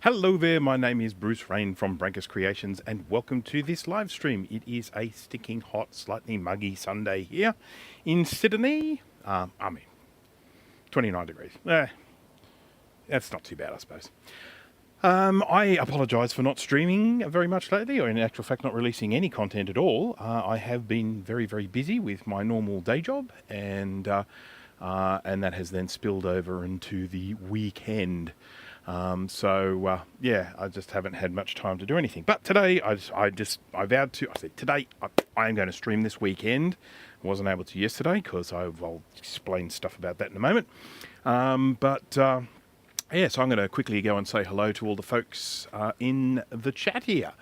Hello there, my name is Bruce Rain from Brankus Creations and welcome to this live stream. It is a sticking hot, slightly muggy Sunday here in Sydney. 29 degrees. That's not too bad, I suppose. I apologise for not streaming very much lately, or in actual fact not releasing any content at all. I have been very, very busy with my normal day job, and that has then spilled over into the weekend. Yeah, I just haven't had much time to do anything. But today, I said today I am going to stream this weekend. I wasn't able to yesterday because I'll explain stuff about that in a moment. Yeah, so I'm going to quickly go and say hello to all the folks in the chat here.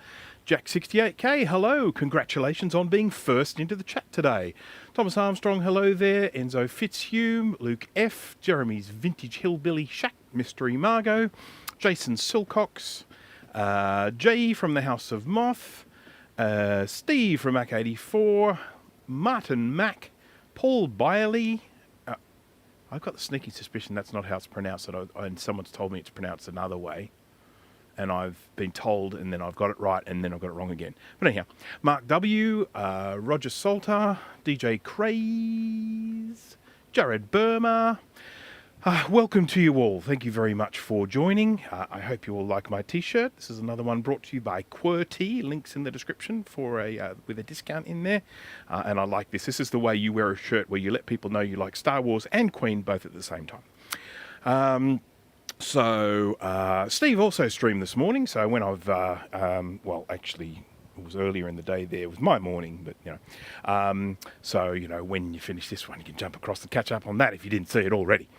Jack68K, hello. Congratulations on being first into the chat today. Thomas Armstrong, hello there. Enzo Fitzhugh, Luke F, Jeremy's Vintage Hillbilly Shack, Mystery Margot, Jason Silcox, Jay from the House of Moth, Steve from Mac84, Martin Mac, Paul Byerly. I've got the sneaky suspicion that's not how it's pronounced, and someone's told me it's pronounced another way. And I've been told, and then I've got it right, and then I've got it wrong again. But anyhow, Mark W, Roger Salter, DJ Craze, Jared Burma. Welcome to you all. Thank you very much for joining. I hope you all like my t-shirt. This is another one brought to you by QWERTY. Links in the description for with a discount in there. And I like this. This is the way you wear a shirt where you let people know you like Star Wars and Queen both at the same time. Steve also streamed this morning. So when I've, actually, it was earlier in the day there. It was my morning, but, when you finish this one, you can jump across and catch up on that if you didn't see it already.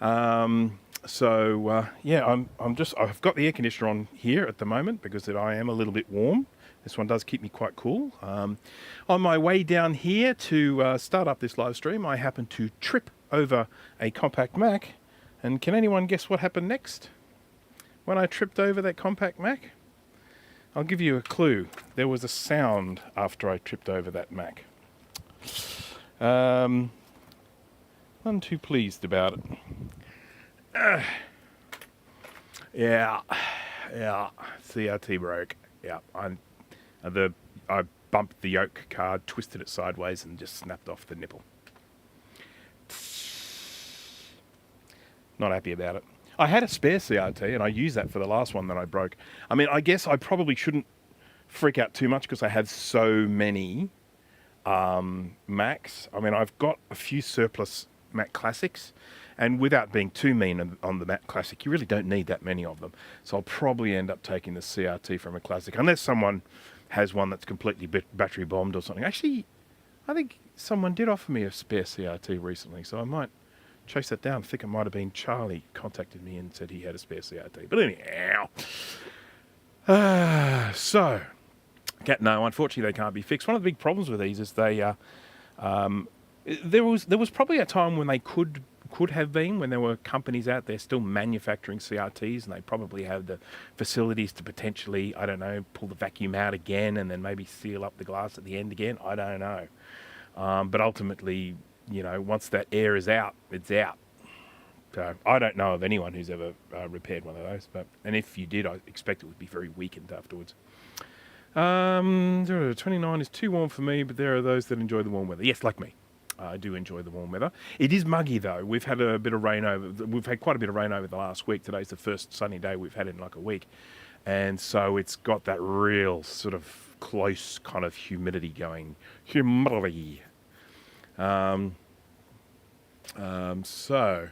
I've got the air conditioner on here at the moment because I am a little bit warm. This one does keep me quite cool. On my way down here to start up this live stream, I happened to trip over a compact Mac. And can anyone guess what happened next when I tripped over that compact Mac? I'll give you a clue. There was a sound after I tripped over that Mac. None too pleased about it. Yeah, CRT broke. Yeah, I bumped the yoke card, twisted it sideways, and just snapped off the nipple. Not happy about it. I had a spare CRT and I used that for the last one that I broke. I mean, I guess I probably shouldn't freak out too much because I have so many Macs. I mean, I've got a few surplus Mac Classics, and without being too mean on the Mac Classic, you really don't need that many of them. So I'll probably end up taking the CRT from a Classic, unless someone has one that's completely battery bombed or something. Actually, I think someone did offer me a spare CRT recently, so I might chase that down. I think it might have been Charlie contacted me and said he had a spare CRT. But anyhow, no, unfortunately they can't be fixed. One of the big problems with these is there was probably a time when they could have been, when there were companies out there still manufacturing CRTs, and they probably have the facilities to potentially, I don't know, pull the vacuum out again and then maybe seal up the glass at the end again. I don't know. But ultimately, once that air is out, it's out. So I don't know of anyone who's ever repaired one of those. And if you did, I expect it would be very weakened afterwards. 29 is too warm for me, but there are those that enjoy the warm weather. Yes, like me. I do enjoy the warm weather. It is muggy though. We've had a bit of rain we've had quite a bit of rain over the last week. Today's the first sunny day we've had in like a week. And so it's got that real sort of close kind of humidity going. Humidity. So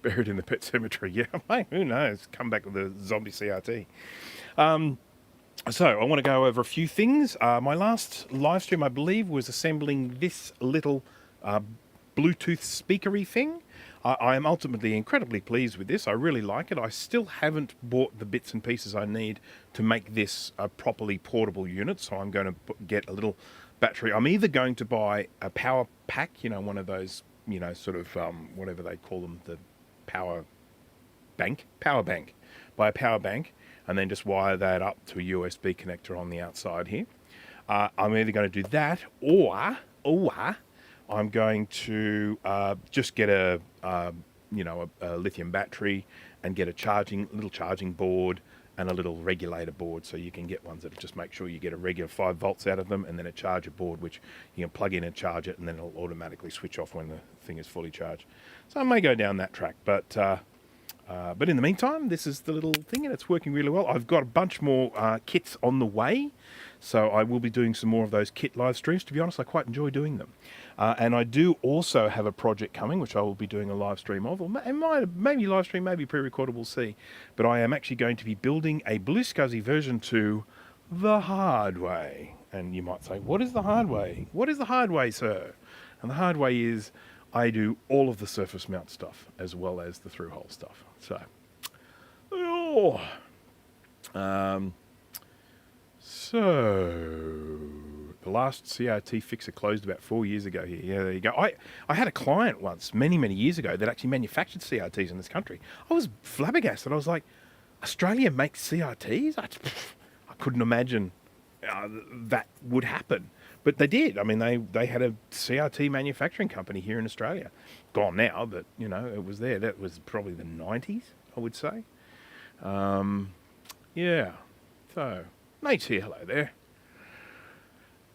buried in the pet cemetery. Yeah, mate, who knows? Come back with a zombie CRT. So I want to go over a few things. My last live stream, I believe, was assembling this little Bluetooth speakery thing. I am ultimately incredibly pleased with this. I really like it. I still haven't bought the bits and pieces I need to make this a properly portable unit, so I'm going to get a little battery. I'm either going to buy a power pack, one of those, whatever they call them, the power bank. Buy a power bank and then just wire that up to a USB connector on the outside here. I'm either going to do that or I'm going to just get a lithium battery and get a little charging board and a little regulator board, so you can get ones that just make sure you get a regular 5 volts out of them, and then a charger board which you can plug in and charge it, and then it'll automatically switch off when the thing is fully charged. So I may go down that track, but in the meantime, this is the little thing, and it's working really well. I've got a bunch more kits on the way, so I will be doing some more of those kit live streams. To be honest, I quite enjoy doing them. And I do also have a project coming, which I will be doing a live stream of, or maybe live stream, maybe pre-recorded, we'll see. But I am actually going to be building a Blue SCSI version 2 the hard way. And you might say, what is the hard way? What is the hard way, sir? And the hard way is I do all of the surface mount stuff as well as the through-hole stuff. So, the last CRT fixer closed about 4 years ago here. Yeah, there you go. I had a client once, many years ago, that actually manufactured CRTs in this country. I was flabbergasted. I was like, Australia makes CRTs? I couldn't imagine that would happen. But they did. I mean, they had a CRT manufacturing company here in Australia. Gone now, but, you know, it was there. That was probably the 90s, I would say. Yeah. So, mate's here. Hello there.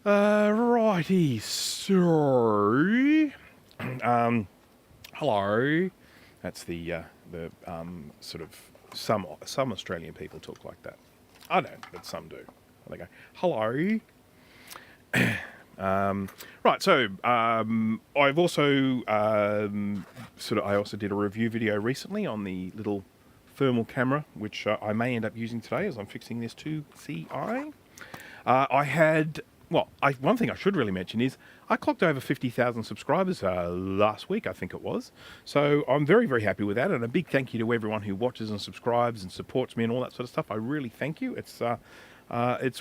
Righty. So, hello. That's the sort of, some Australian people talk like that. I don't, but some do. They go, hello. Right, so I've also I also did a review video recently on the little thermal camera, which I may end up using today as I'm fixing this 2CI. One thing I should really mention is I clocked over 50,000 subscribers last week, I think it was. So I'm very, very happy with that, and a big thank you to everyone who watches and subscribes and supports me and all that sort of stuff. I really thank you. It's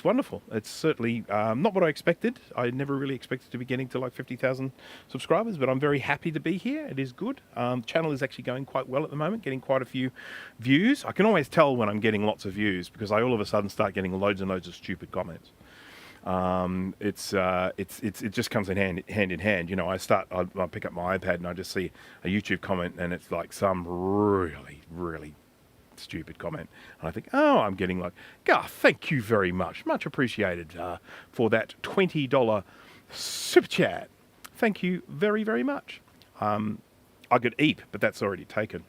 wonderful. It's certainly not what I expected. I never really expected to be getting to like 50,000 subscribers, but I'm very happy to be here. It is good. The channel is actually going quite well at the moment, getting quite a few views. I can always tell when I'm getting lots of views because I all of a sudden start getting loads and loads of stupid comments. It just comes in hand. You know, I pick up my iPad and I just see a YouTube comment and it's like some really stupid comment, and I think, oh, I'm getting like, thank you very much appreciated for that $20 super chat. Thank you very, very much. I could eat, but that's already taken.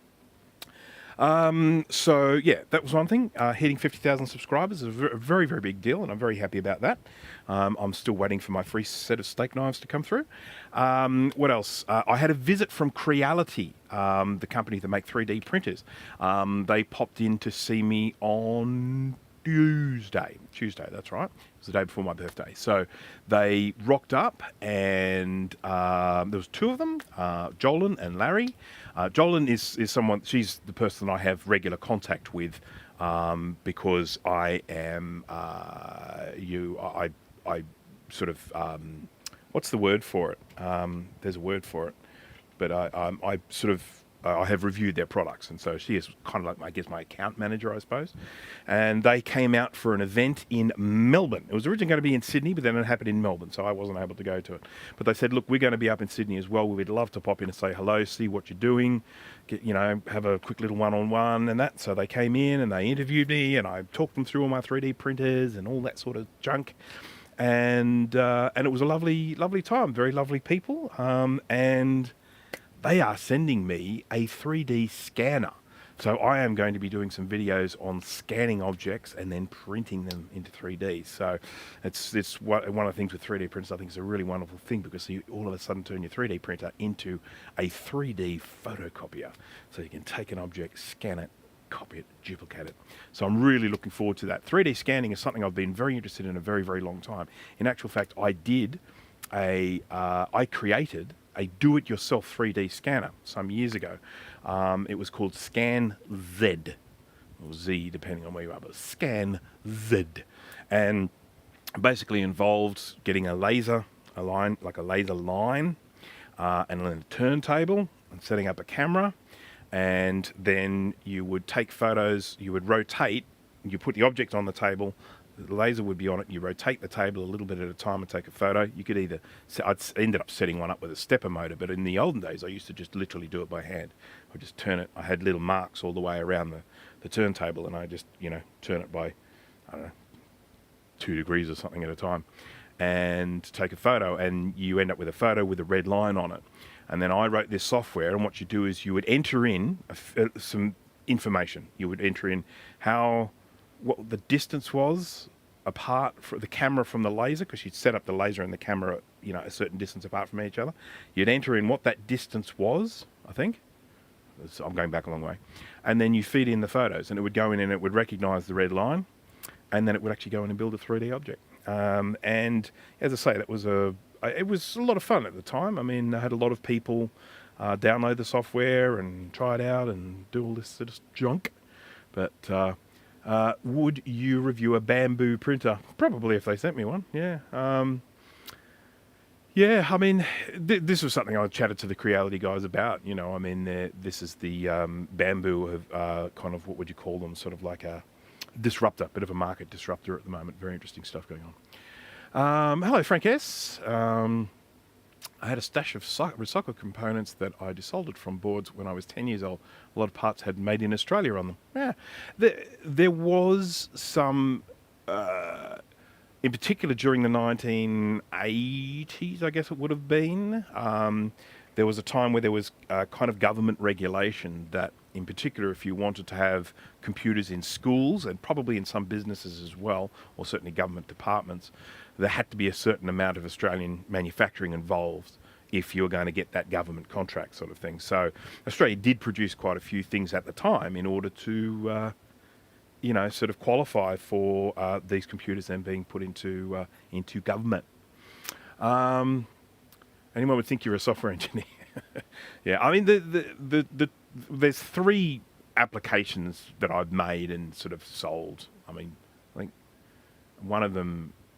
So yeah, that was one thing. Hitting 50,000 subscribers is a very, very big deal, and I'm very happy about that. I'm still waiting for my free set of steak knives to come through. What else? I had a visit from Creality, the company that make 3D printers. They popped in to see me on Tuesday, that's right. It was the day before my birthday. So they rocked up, and there was 2 of them, Jolyn and Larry. Jolyn is someone, she's the person I have regular contact with, because I am, I sort of, what's the word for it? There's a word for it, but I sort of, I have reviewed their products, and so she is kind of like, I guess, my account manager, I suppose. And they came out for an event in Melbourne. It was originally going to be in Sydney, but then it happened in Melbourne, so I wasn't able to go to it. But they said, look, we're going to be up in Sydney as well. We'd love to pop in and say hello, see what you're doing, have a quick little one-on-one and that. So they came in and they interviewed me, and I talked them through all my 3D printers and all that sort of junk. And it was a lovely time, very lovely people, and they are sending me a 3D scanner. So I am going to be doing some videos on scanning objects and then printing them into 3D. So it's one of the things with 3D printers I think is a really wonderful thing, because you all of a sudden turn your 3D printer into a 3D photocopier. So you can take an object, scan it, copy it, duplicate it. So I'm really looking forward to that. 3D scanning is something I've been very interested in a very, very long time. In actual fact, I created a do-it-yourself 3D scanner some years ago. It was called Scan Z, or Z depending on where you are, but Scan Z, and basically involved getting a laser line, and then a turntable, and setting up a camera, and then you would take photos, you would rotate, you put the object on the table, the laser would be on it, you rotate the table a little bit at a time and take a photo. You could either, I'd ended up setting one up with a stepper motor, but in the olden days I used to just literally do it by hand. I'd just turn it, I had little marks all the way around the turntable, and I just, turn it by, I don't know, 2 degrees or something at a time, and take a photo, and you end up with a photo with a red line on it. And then I wrote this software, and what you do is you would enter in some information. You would enter in what the distance was apart for the camera from the laser, because you'd set up the laser and the camera, a certain distance apart from each other. You'd enter in what that distance was, I think. I'm going back a long way. And then you feed in the photos, and it would go in and it would recognize the red line, and then it would actually go in and build a 3D object. And as I say, it was a lot of fun at the time. I mean, I had a lot of people download the software and try it out and do all this sort of junk. But would you review a bamboo printer? Probably, if they sent me one. Yeah. Yeah, I mean, this was something I chatted to the Creality guys about. I mean, this is the bamboo of kind of, what would you call them? Sort of like a disruptor, bit of a market disruptor at the moment. Very interesting stuff going on. Hello, Frank S. I had a stash of recycled components that I desoldered from boards when I was 10 years old. A lot of parts had made in Australia on them. Yeah, there was some, in particular during the 1980s, I guess it would have been. There was a time where there was kind of government regulation that, in particular, if you wanted to have computers in schools and probably in some businesses as well, or certainly government departments, there had to be a certain amount of Australian manufacturing involved if you were going to get that government contract sort of thing. So Australia did produce quite a few things at the time in order to, sort of qualify for these computers then being put into government. Anyone would think you're a software engineer. Yeah, I mean, there's 3 applications that I've made and sort of sold. I mean, I think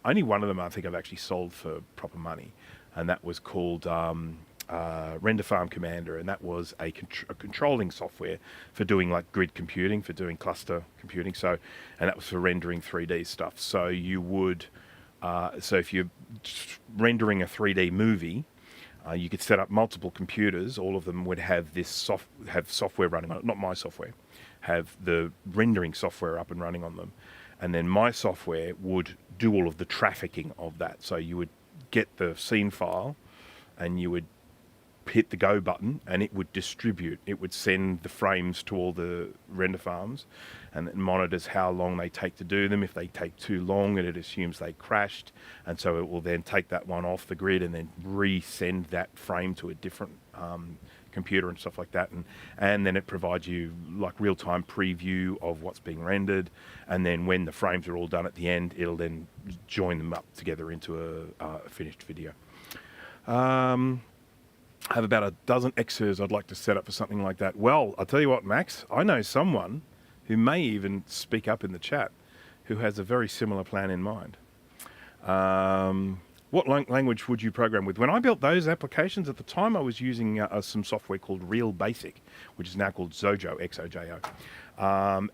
only one of them I think I've actually sold for proper money, and that was called Render Farm Commander, and that was a controlling software for doing like grid computing, for doing cluster computing. So, and that was for rendering 3D stuff. So you would, so if you're rendering a 3D movie, you could set up multiple computers. All of them would have this have software running on it. Not my software, have the rendering software up and running on them, and then my software would do all of the trafficking of that. So you would get the scene file, and you would hit the go button, and it would distribute. It would send the frames to all the render farms, and it monitors how long they take to do them. If they take too long, it assumes they crashed, and so it will then take that one off the grid and then resend that frame to a different computer and stuff like that, and then it provides you like real-time preview of what's being rendered, and then when the frames are all done at the end, it'll then join them up together into a finished video. I have about a dozen Xers I'd like to set up for something like that. Well, I'll tell you what, Max, I know someone who may even speak up in the chat who has a very similar plan in mind. What language would you program with? When I built those applications at the time, I was using some software called Real Basic, which is now called Xojo, Xojo.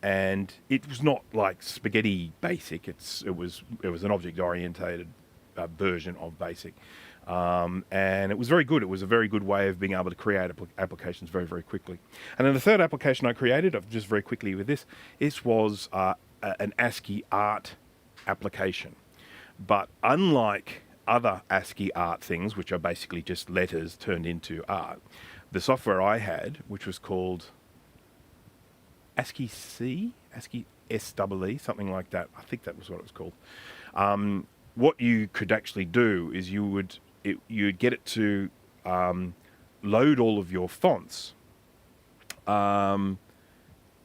And it was not like spaghetti basic. It was an object-oriented version of Basic. And it was very good. It was a very good way of being able to create applications very, very quickly. And then the third application I created, just very quickly with this was an ASCII art application. But unlike other ASCII art things, which are basically just letters turned into art, the software I had, which was called ASCII-C, ASCII SEE, something like that. I think that was what it was called. What you could actually do is you'd get it to load all of your fonts. So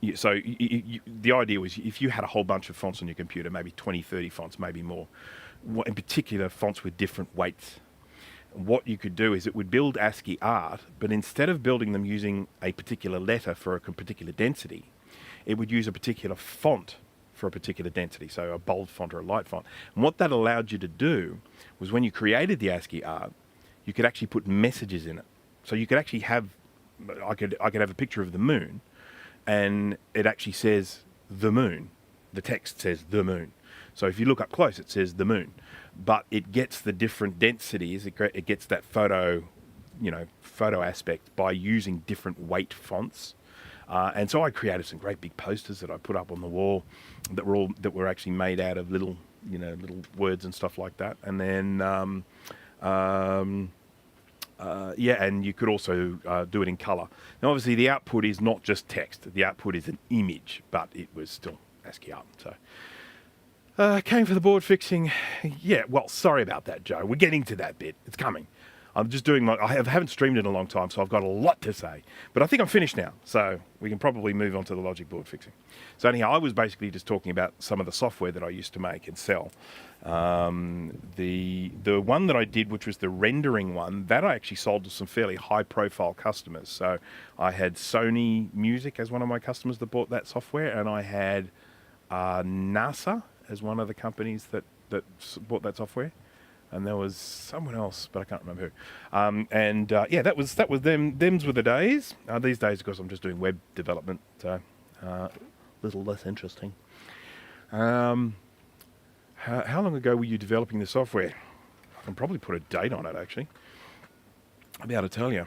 the idea was, if you had a whole bunch of fonts on your computer, maybe 20, 30 fonts, maybe more, in particular fonts with different weights, what you could do is it would build ASCII art, but instead of building them using a particular letter for a particular density, it would use a particular font for a particular density, so a bold font or a light font. And what that allowed you to do was, when you created the ASCII art, you could actually put messages in it. So you could actually have, I could have a picture of the moon, and it actually says the moon. The text says the moon. So if you look up close, it says the moon, but it gets the different densities. It gets that photo aspect by using different weight fonts. And so I created some great big posters that I put up on the wall that were actually made out of little words and stuff like that. And then yeah, and you could also do it in color. Now, obviously, the output is not just text. The output is an image, but it was still ASCII art. So came for the board fixing. Yeah, well, sorry about that, Joe. We're getting to that bit. It's coming. I'm just doing I haven't streamed in a long time, so I've got a lot to say. But I think I'm finished now, so we can probably move on to the logic board fixing. So anyhow, I was basically just talking about some of the software that I used to make and sell. The one that I did, which was the rendering one, that I actually sold to some fairly high-profile customers. So I had Sony Music as one of my customers that bought that software, and I had NASA as one of the companies that bought that software. And there was someone else, but I can't remember who. Yeah, that was them. Them's were the days. These days, of course, I'm just doing web development, so a little less interesting. How long ago were you developing the software? I can probably put a date on it, actually. I'll be able to tell you.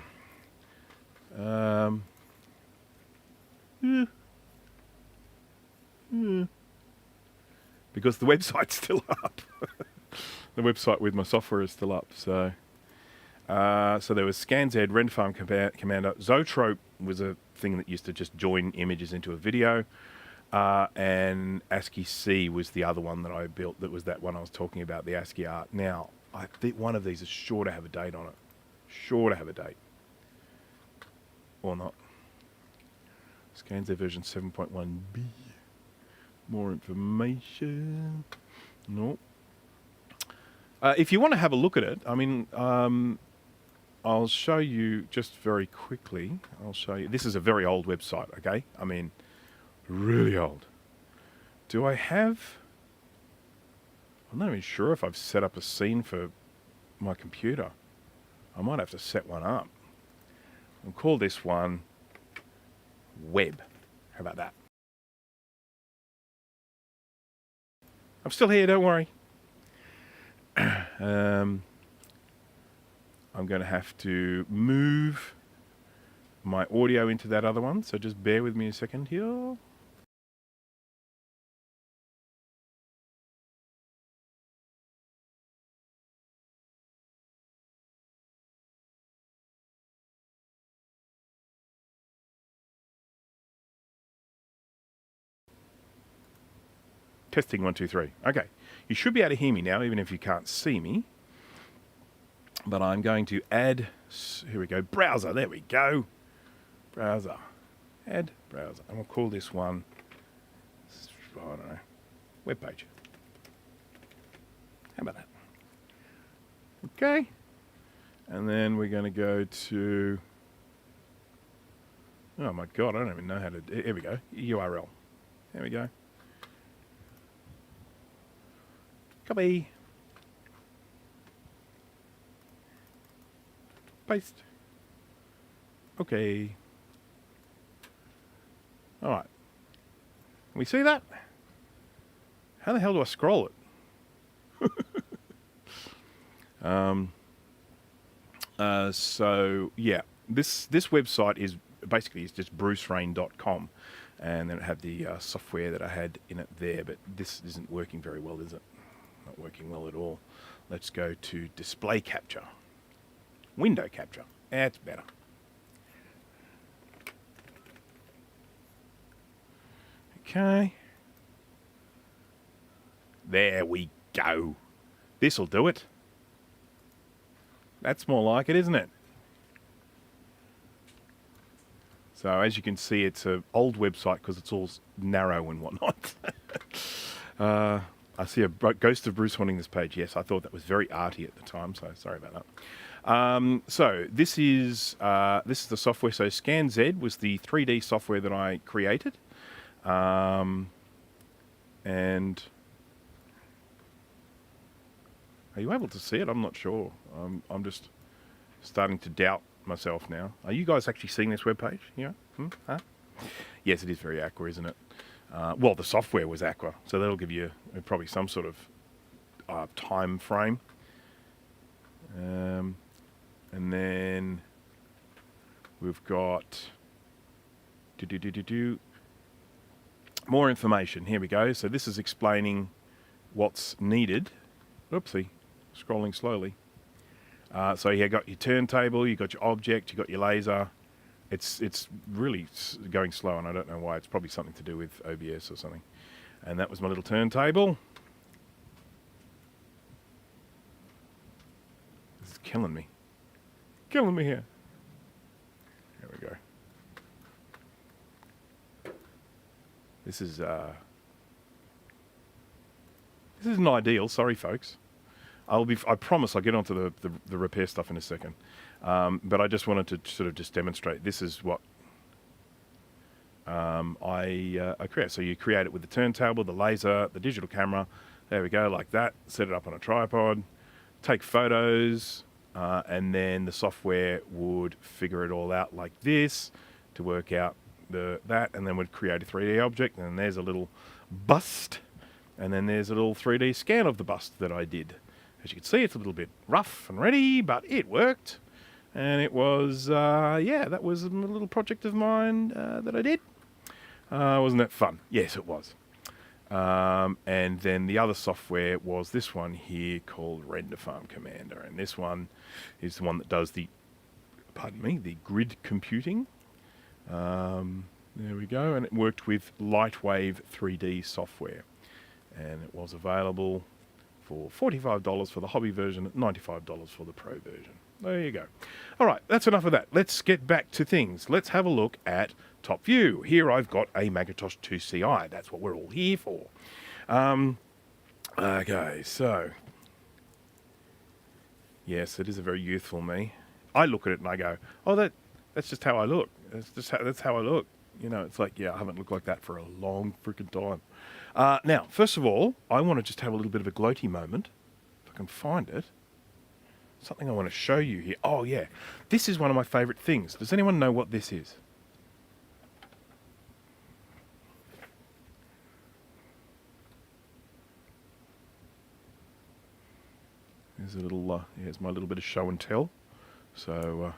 Because the website's still up. The website with my software is still up. So so there was ScanZ, RenFarm Commander. Zoetrope was a thing that used to just join images into a video. And IIci was the other one that I built. That was that one I was talking about, the ASCII art. Now, I think one of these is sure to have a date on it. Sure to have a date. Or not. ScanZ version 7.1b. More information. Nope. If you want to have a look at it, I mean, I'll show you just very quickly. I'll show you. This is a very old website, okay? I mean, really old. Do I have... I'm not even sure if I've set up a scene for my computer. I might have to set one up. I'll call this one Web. How about that? I'm still here, don't worry. I'm going to have to move my audio into that other one, so just bear with me a second here. Testing 1, 2, 3. Okay, you should be able to hear me now, even if you can't see me. But I'm going to add, here we go, browser, there we go. Browser, add browser. And we'll call this one, I don't know, web page. How about that? Okay. And then we're going to go to, oh my God, I don't even know how to, here we go, URL. There we go. Copy. Paste. Okay. All right. Can we see that? How the hell do I scroll it? So yeah, this website is basically just brucerain.com, and then it had the software that I had in it there, but this isn't working very well, is it? Not working well at all. Let's go to display capture. Window capture. That's better. Okay. There we go. This'll do it. That's more like it, isn't it? So as you can see, it's an old website because it's all narrow and whatnot. I see a ghost of Bruce haunting this page. Yes, I thought that was very arty at the time, so sorry about that. So this is the software. So ScanZ was the 3D software that I created, and are you able to see it? I'm not sure. I'm just starting to doubt myself now. Are you guys actually seeing this webpage? Yeah. Huh? Yes, it is very aqua, isn't it? Well, the software was aqua, so that'll give you probably some sort of time frame. And then we've got More information. Here we go. So this is explaining what's needed. Oopsie, scrolling slowly. So you got your turntable, you got your object, you got your laser. It's really going slow, and I don't know why. It's probably something to do with OBS or something. And that was my little turntable. This is killing me. Killing me here. There we go. This isn't ideal. Sorry, folks. I promise I'll get onto the repair stuff in a second. But I just wanted to sort of just demonstrate. This is what I create. So you create it with the turntable, the laser, the digital camera. There we go, like that. Set it up on a tripod. Take photos, and then the software would figure it all out like this to work out that, and then would create a 3D object. And then there's a little bust, and then there's a little 3D scan of the bust that I did. As you can see, it's a little bit rough and ready, but it worked. And it was, that was a little project of mine that I did. Wasn't that fun? Yes, it was. And then the other software was this one here called Render Farm Commander. And this one is the one that does the grid computing. There we go. And it worked with Lightwave 3D software. And it was available for $45 for the hobby version, $95 for the pro version. There you go. All right, that's enough of that. Let's get back to things. Let's have a look at top view. Here I've got a Macintosh IIci. That's what we're all here for. Okay, so yes, it is a very youthful me. I look at it and I go, oh, that's just how I look. That's how I look. You know, it's like, yeah, I haven't looked like that for a long freaking time. Now, first of all, I want to just have a little bit of a gloaty moment, if I can find it. Something I want to show you here. Oh, yeah. This is one of my favourite things. Does anyone know what this is? There's a little, here's my little bit of show and tell. So,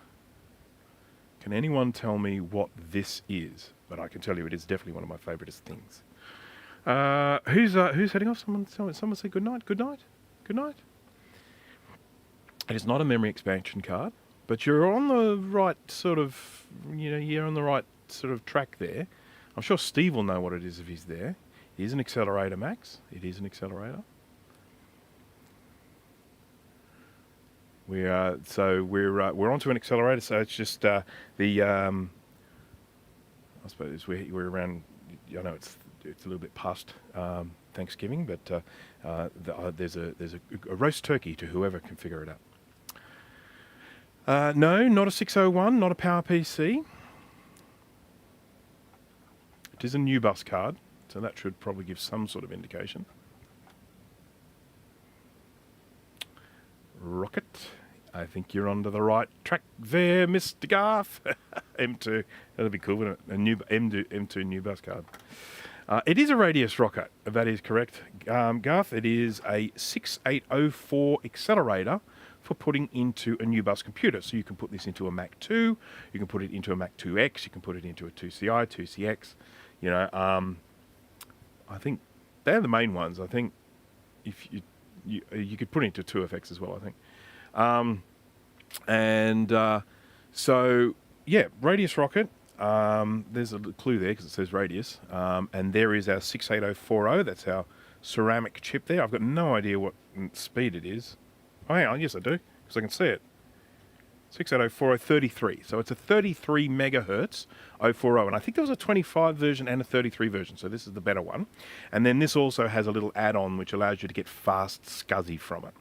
can anyone tell me what this is? But I can tell you it is definitely one of my favourite things. Who's heading off? Someone say good night. Good night. Good night. It is not a memory expansion card, but you're on the right sort of, you're on the right sort of track there. I'm sure Steve will know what it is if he's there. It is an accelerator, Max. It is an accelerator. We're onto an accelerator. So it's just I suppose we're around. I know it's a little bit past Thanksgiving, but there's a roast turkey to whoever can figure it out. No, not a 601, not a PowerPC. It is a new bus card, so that should probably give some sort of indication. Rocket, I think you're onto the right track there, Mr. Garth. M2, that'll be cool, wouldn't it? A new M2 new bus card. It is a radius rocket, that is correct, Garth. It is a 6804 accelerator for putting into a new bus computer. So you can put this into a Mac 2, you can put it into a Mac 2X, you can put it into a 2CI, 2CX. I think they're the main ones. I think if you could put it into 2FX as well, I think. So yeah, radius rocket. There's a clue there because it says radius. And there is our 68040. That's our ceramic chip there. I've got no idea what speed it is. Oh, hang on. Yes, I do, because I can see it. 68040 33. So it's a 33 megahertz 040. And I think there was a 25 version and a 33 version. So this is the better one. And then this also has a little add-on which allows you to get fast SCSI from it.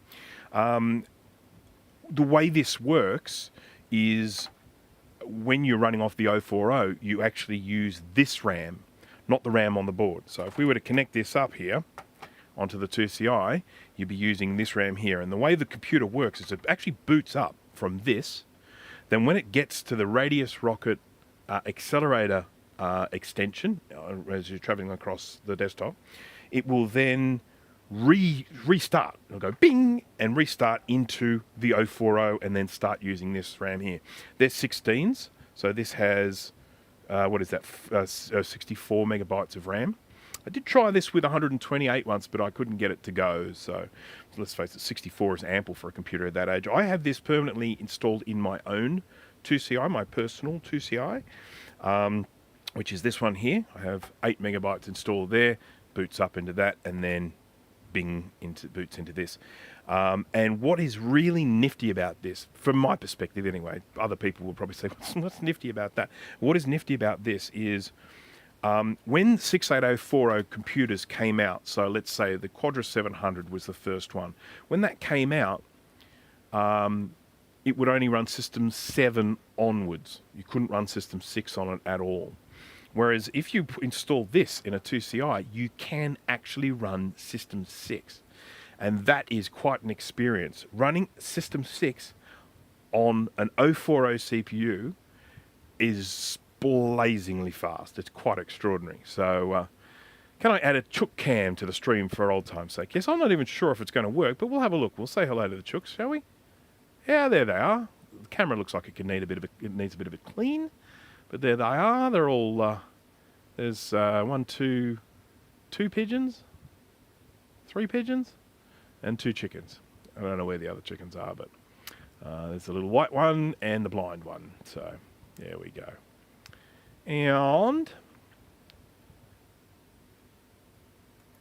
The way this works is when you're running off the 040, you actually use this RAM, not the RAM on the board. So if we were to connect this up here onto the 2CI, you'd be using this RAM here. And the way the computer works is it actually boots up from this. Then when it gets to the radius rocket accelerator extension, as you're traveling across the desktop, it will then restart. It'll go bing and restart into the 040 and then start using this RAM here. They're 16s, so this has what is that? 64 megabytes of RAM. I did try this with 128 once, but I couldn't get it to go. So let's face it, 64 is ample for a computer at that age. I have this permanently installed in my own 2CI, my personal 2CI, which is this one here. I have 8 megabytes installed there, boots up into that, and then bing, boots into this. And what is really nifty about this, from my perspective anyway, other people will probably say, what's nifty about that? What is nifty about this is, when 68040 computers came out, so let's say the Quadra 700 was the first one. When that came out, it would only run System 7 onwards. You couldn't run System 6 on it at all. Whereas if you install this in a 2CI, you can actually run System 6. And that is quite an experience. Running System 6 on an 040 CPU is blazingly fast. It's quite extraordinary. So can I add a chook cam to the stream for old time's sake? Yes, I'm not even sure if it's going to work, but we'll have a look. We'll say hello to the chooks, shall we? Yeah, there they are. The camera looks like it needs a bit of a clean, but there they are. They're all there's two pigeons, 3 pigeons, and 2 chickens. I don't know where the other chickens are, but there's the little white one and the blind one. So there we go. And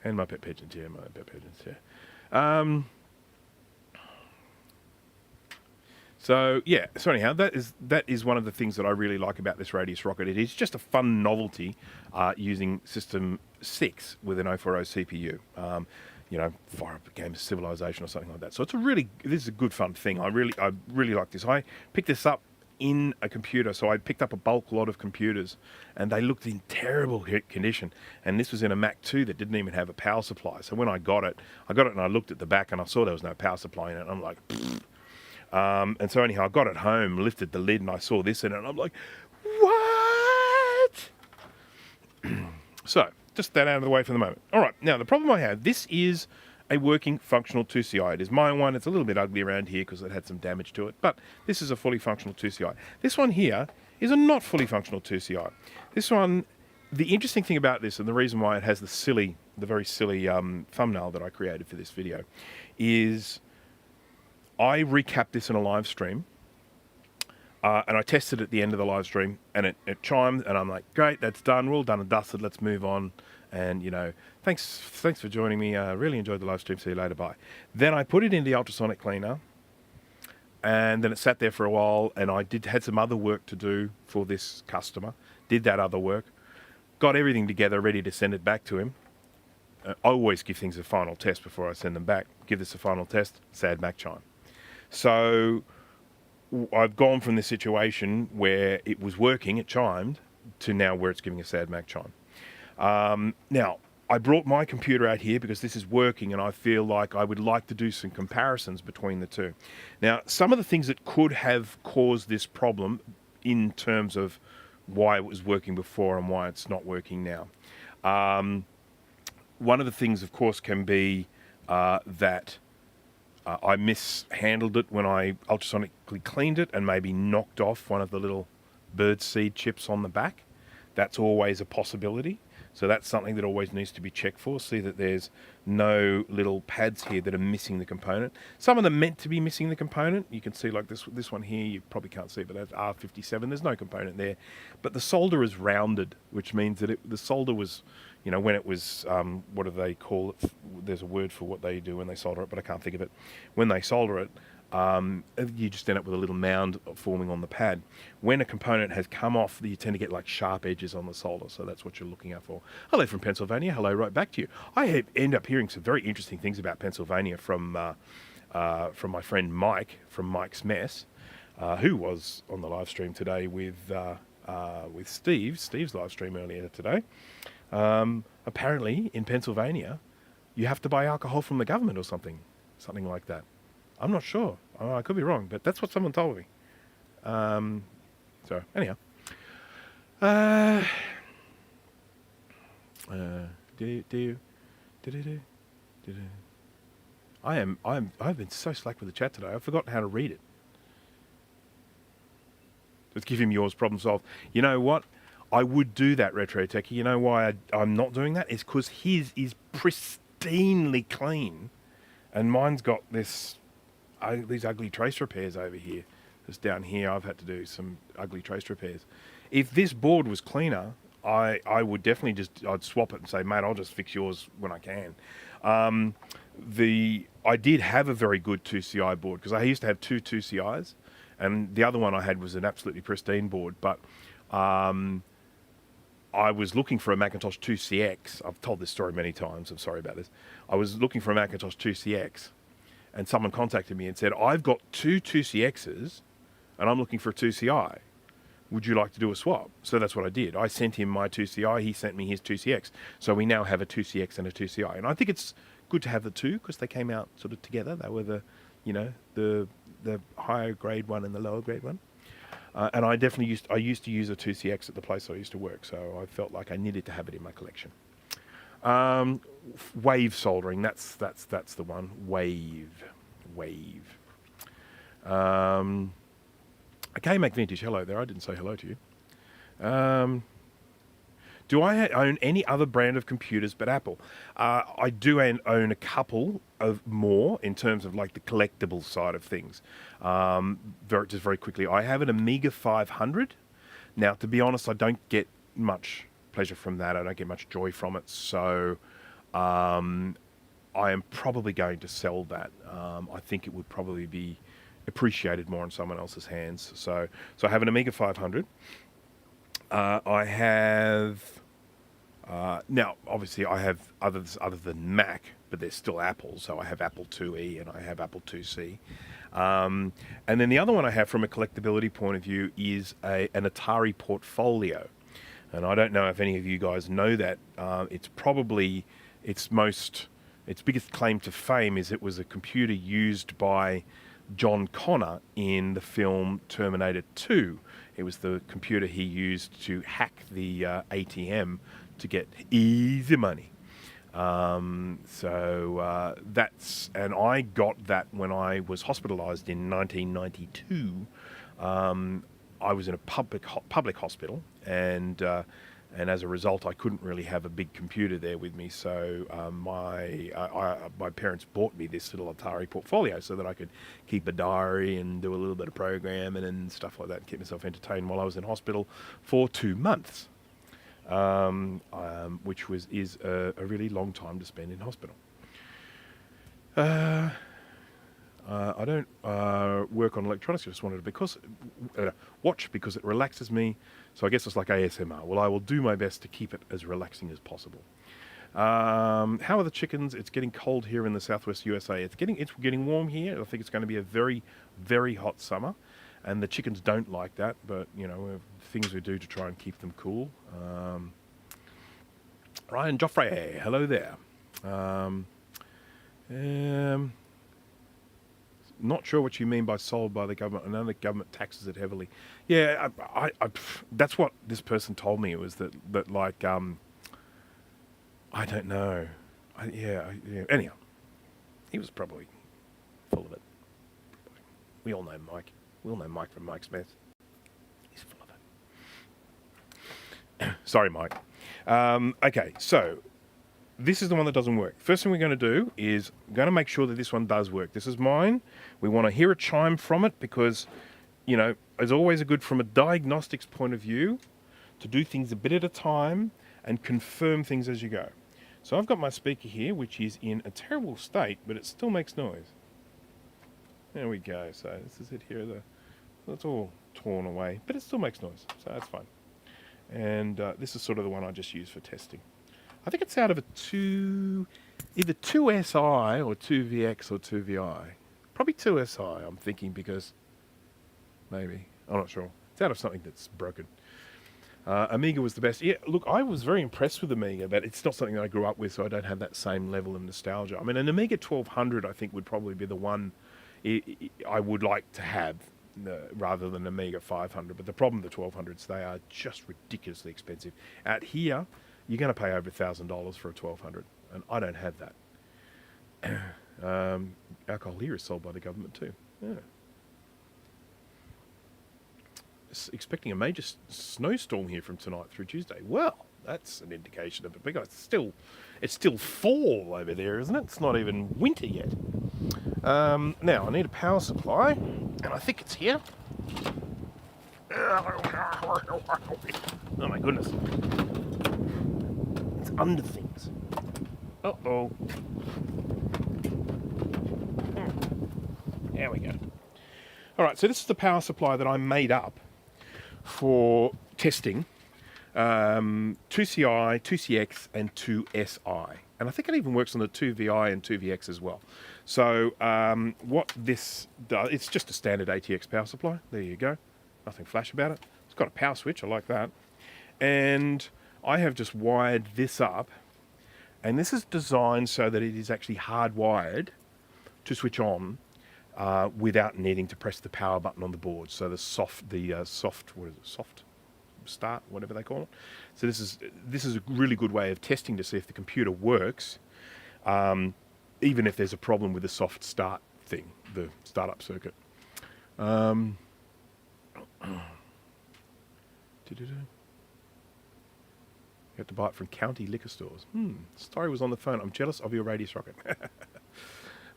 my pet pigeons here, so yeah, so anyhow, that is one of the things that I really like about this Radius rocket. It is just a fun novelty using System 6 with an 040 CPU. You know, fire up a game of Civilization or something like that. So this is a good fun thing. I really like this. I picked this up in a computer, so I picked up a bulk lot of computers, and they looked in terrible condition. And this was in a Mac 2 that didn't even have a power supply. So when I got it and I looked at the back and I saw there was no power supply in it. And I'm like, and so anyhow, I got it home, lifted the lid, and I saw this in it, and I'm like, what? So just that out of the way for the moment. All right, now the problem I have, this is a working functional 2CI. It is my one. It's a little bit ugly around here because it had some damage to it, but this is a fully functional 2CI. This one here is a not fully functional 2CI. This one, the interesting thing about this, and the reason why it has the very silly thumbnail that I created for this video, is I recapped this in a live stream, and I tested at the end of the live stream, and it chimed, and I'm like, great, that's done, we're all done and dusted, let's move on. And, you know, thanks for joining me. Really enjoyed the live stream. See you later. Bye. Then I put it in the ultrasonic cleaner, and then it sat there for a while, and I had some other work to do for this customer. Did that other work. Got everything together, ready to send it back to him. I always give things a final test before I send them back. Give this a final test. Sad Mac chime. So I've gone from this situation where it was working, it chimed, to now where it's giving a sad Mac chime. Now, I brought my computer out here because this is working, and I feel like I would like to do some comparisons between the two. Now, some of the things that could have caused this problem in terms of why it was working before and why it's not working now. One of the things, of course, can be that I mishandled it when I ultrasonically cleaned it and maybe knocked off one of the little birdseed chips on the back. That's always a possibility. So that's something that always needs to be checked for. See that there's no little pads here that are missing the component. Some of them meant to be missing the component. You can see like this one here, you probably can't see, but that's R57. There's no component there. But the solder is rounded, which means that the solder was, you know, when it was, what do they call it? There's a word for what they do when they solder it, but I can't think of it. When they solder it, you just end up with a little mound forming on the pad. When a component has come off, you tend to get like sharp edges on the solder, so that's what you're looking out for. Hello from Pennsylvania. Hello, right back to you. I end up hearing some very interesting things about Pennsylvania from my friend Mike, from Mike's Mess, who was on the live stream today with Steve's live stream earlier today. Apparently, in Pennsylvania, you have to buy alcohol from the government or something like that. I'm not sure. I could be wrong, but that's what someone told me. So anyhow, I've been so slack with the chat today. I've forgotten how to read it. Let's give him yours. Problem solved. You know what? I would do that, Retro Techie. You know why I'm not doing that? Is because his is pristinely clean, and mine's got these ugly trace repairs over here. Just down here, I've had to do some ugly trace repairs. If this board was cleaner, I would definitely I'd swap it and say, mate, I'll just fix yours when I can. I did have a very good 2CI board because I used to have two 2CIs, and the other one I had was an absolutely pristine board. But I was looking for a Macintosh 2CX. I've told this story many times. I'm sorry about this. I was looking for a Macintosh 2CX, and someone contacted me and said, I've got two 2CXs, and I'm looking for a 2CI. Would you like to do a swap? So that's what I did. I sent him my 2CI, he sent me his 2CX. So we now have a 2CX and a 2CI. And I think it's good to have the two because they came out sort of together. They were the higher grade one and the lower grade one. And I definitely used to use a 2CX at the place I used to work, so I felt like I needed to have it in my collection. Wave soldering, that's the one. Wave. Okay, Macintosh, hello there. I didn't say hello to you. Do I own any other brand of computers but Apple? I do own a couple of more in terms of like the collectible side of things. Just very quickly, I have an Amiga 500. Now, to be honest, I don't get much pleasure from that. I don't get much joy from it. So I am probably going to sell that. I think it would probably be appreciated more in someone else's hands. So I have an Amiga 500. I have now obviously I have others other than Mac, but they're still Apple. So I have Apple IIe and I have Apple IIc. And then the other one I have from a collectability point of view is an Atari Portfolio. And I don't know if any of you guys know that. It's probably its biggest claim to fame is it was a computer used by John Connor in the film Terminator 2. It was the computer he used to hack the ATM to get easy money. And I got that when I was hospitalized in 1992. I was in a public hospital, and as a result, I couldn't really have a big computer there with me. So my parents bought me this little Atari Portfolio so that I could keep a diary and do a little bit of programming and stuff like that, and keep myself entertained while I was in hospital for 2 months, which is a really long time to spend in hospital. I don't work on electronics. I just wanted to watch because it relaxes me. So I guess it's like ASMR. Well, I will do my best to keep it as relaxing as possible. How are the chickens? It's getting cold here in the southwest USA. It's getting warm here. I think it's going to be a very, very hot summer, and the chickens don't like that. But things we do to try and keep them cool. Ryan Joffrey, hello there. Not sure what you mean by sold by the government. I know the government taxes it heavily. Yeah, I that's what this person told me. It was that like, I don't know. Yeah. Anyhow, he was probably full of it. We all know Mike. We all know Mike from Mike's Mess. He's full of it. Sorry, Mike. Okay, so this is the one that doesn't work. First thing we're going to do is we're going to make sure that this one does work. This is mine. We want to hear a chime from it because, it's always good from a diagnostics point of view to do things a bit at a time and confirm things as you go. So I've got my speaker here, which is in a terrible state, but it still makes noise. There we go. So this is it here. It's all torn away, but it still makes noise, so that's fine. And this is sort of the one I just use for testing. I think it's out of either 2SI or 2VX or 2VI. Probably 2SI, I'm thinking, because maybe. I'm not sure. It's out of something that's broken. Amiga was the best. Yeah, look, I was very impressed with Amiga, but it's not something that I grew up with, so I don't have that same level of nostalgia. I mean, an Amiga 1200, I think, would probably be the one I would like to have rather than Amiga 500. But the problem with the 1200s, they are just ridiculously expensive. Out here, you're going to pay over $1,000 for a 1200, and I don't have that. Alcohol here is sold by the government too. Yeah. expecting a major snowstorm here from tonight through Tuesday. Well, that's an indication of it. Because it's still fall over there, isn't it? It's not even winter yet. Now I need a power supply, and I think it's here. Oh my goodness! It's under things. Uh-oh. There we go. All right, so this is the power supply that I made up for testing 2CI, 2CX, and 2SI. And I think it even works on the 2VI and 2VX as well. So what this does, it's just a standard ATX power supply. There you go. Nothing flash about it. It's got a power switch, I like that. And I have just wired this up. And this is designed so that it is actually hardwired to switch on without needing to press the power button on the board. So the soft start, whatever they call it. So this is a really good way of testing to see if the computer works, even if there's a problem with the soft start thing, the startup circuit. You have to buy it from county liquor stores. Story was on the phone. I'm jealous of your radius rocket.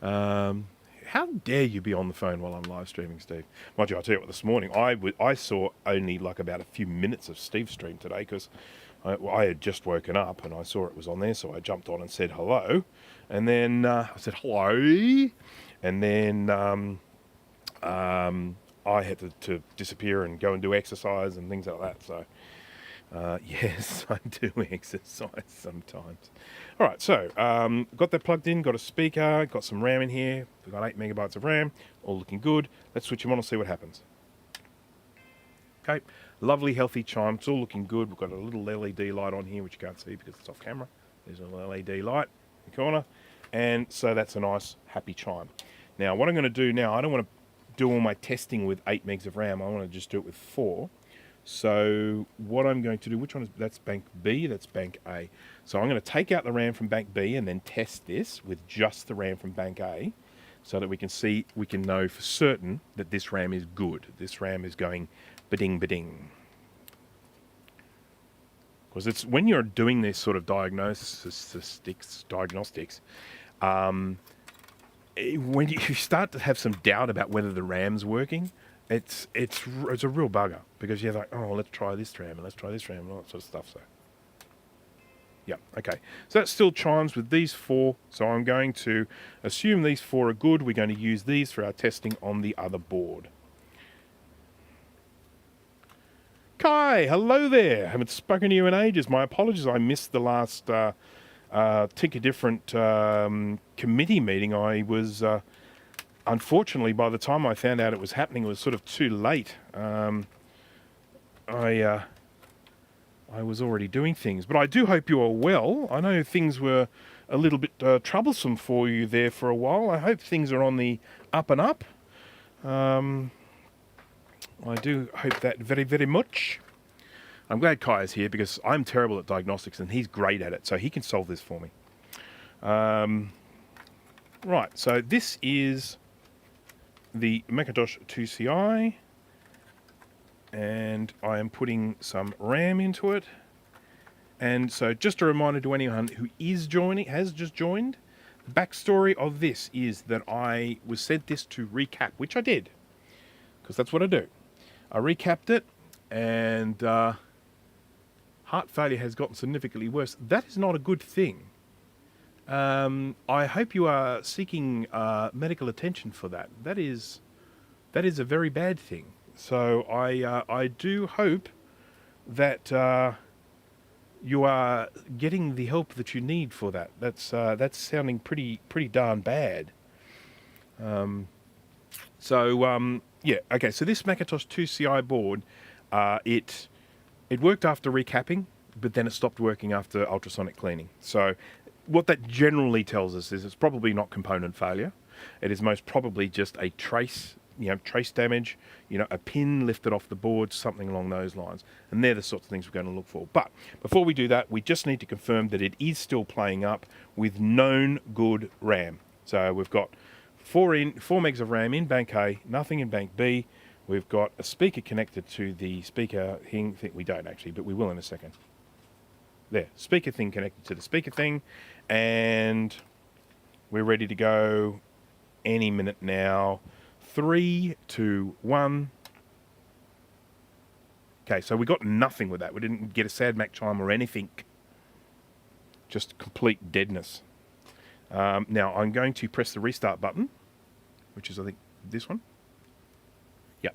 How dare you be on the phone while I'm live streaming, Steve? Mind you, I'll tell you what, this morning I saw only like about a few minutes of Steve's stream today because I had just woken up and I saw it was on there, so I jumped on and said hello. And then I said hello. And then I had to disappear and go and do exercise and things like that. So yes, I do exercise sometimes. All right, so got that plugged in, got a speaker, got some RAM in here. We've got 8 megabytes of RAM, all looking good. Let's switch them on and see what happens. Okay, lovely, healthy chime. It's all looking good. We've got a little LED light on here, which you can't see because it's off camera. There's an LED light in the corner. And so that's a nice, happy chime. Now, what I'm going to do now, I don't want to do all my testing with 8 megs of RAM. I want to just do it with 4. So what I'm going to do, which one is, that's bank B, that's bank A. So I'm going to take out the RAM from bank B and then test this with just the RAM from bank A so that we can know for certain that this RAM is good. This RAM is going ba-ding, ba-ding. Because it's when you're doing this sort of diagnostics, when you start to have some doubt about whether the RAM's working, it's a real bugger because you're like, oh, let's try this RAM and let's try this RAM and all that sort of stuff. So, yeah, okay. So that still chimes with these 4. So I'm going to assume these 4 are good. We're going to use these for our testing on the other board. Kai, hello there. Haven't spoken to you in ages. My apologies. I missed the last Tinker Different committee meeting. I was... unfortunately, by the time I found out it was happening, it was sort of too late. I was already doing things, but I do hope you are well. I know things were a little bit troublesome for you there for a while. I hope things are on the up and up. I do hope that very, very much. I'm glad Kai is here because I'm terrible at diagnostics and he's great at it, so he can solve this for me. Right, so this is the Macintosh IIci, and I am putting some RAM into it. And so just a reminder to anyone who is joining, has just joined, the backstory of this is that I was sent this to recap, which I did, because that's what I do. I recapped it, and heart failure has gotten significantly worse. That is not a good thing. I hope you are seeking medical attention for that. That is a very bad thing. So I do hope that you are getting the help that you need for that. That's sounding pretty darn bad. Yeah. Okay. So this Macintosh IIci board, it worked after recapping, but then it stopped working after ultrasonic cleaning. So what that generally tells us is it's probably not component failure. It is most probably just a trace damage, a pin lifted off the board, something along those lines. And they're the sorts of things we're going to look for. But before we do that, we just need to confirm that it is still playing up with known good RAM. So we've got 4 megs of RAM in bank A, nothing in bank B. We've got a speaker connected to the speaker thing. We don't actually, but we will in a second. There, speaker thing connected to the speaker thing, and we're ready to go any minute now. 3, 2, 1. Okay, so we got nothing with that. We didn't get a sad Mac chime or anything. Just complete deadness. Now I'm going to press the restart button, which is I think this one. Yep.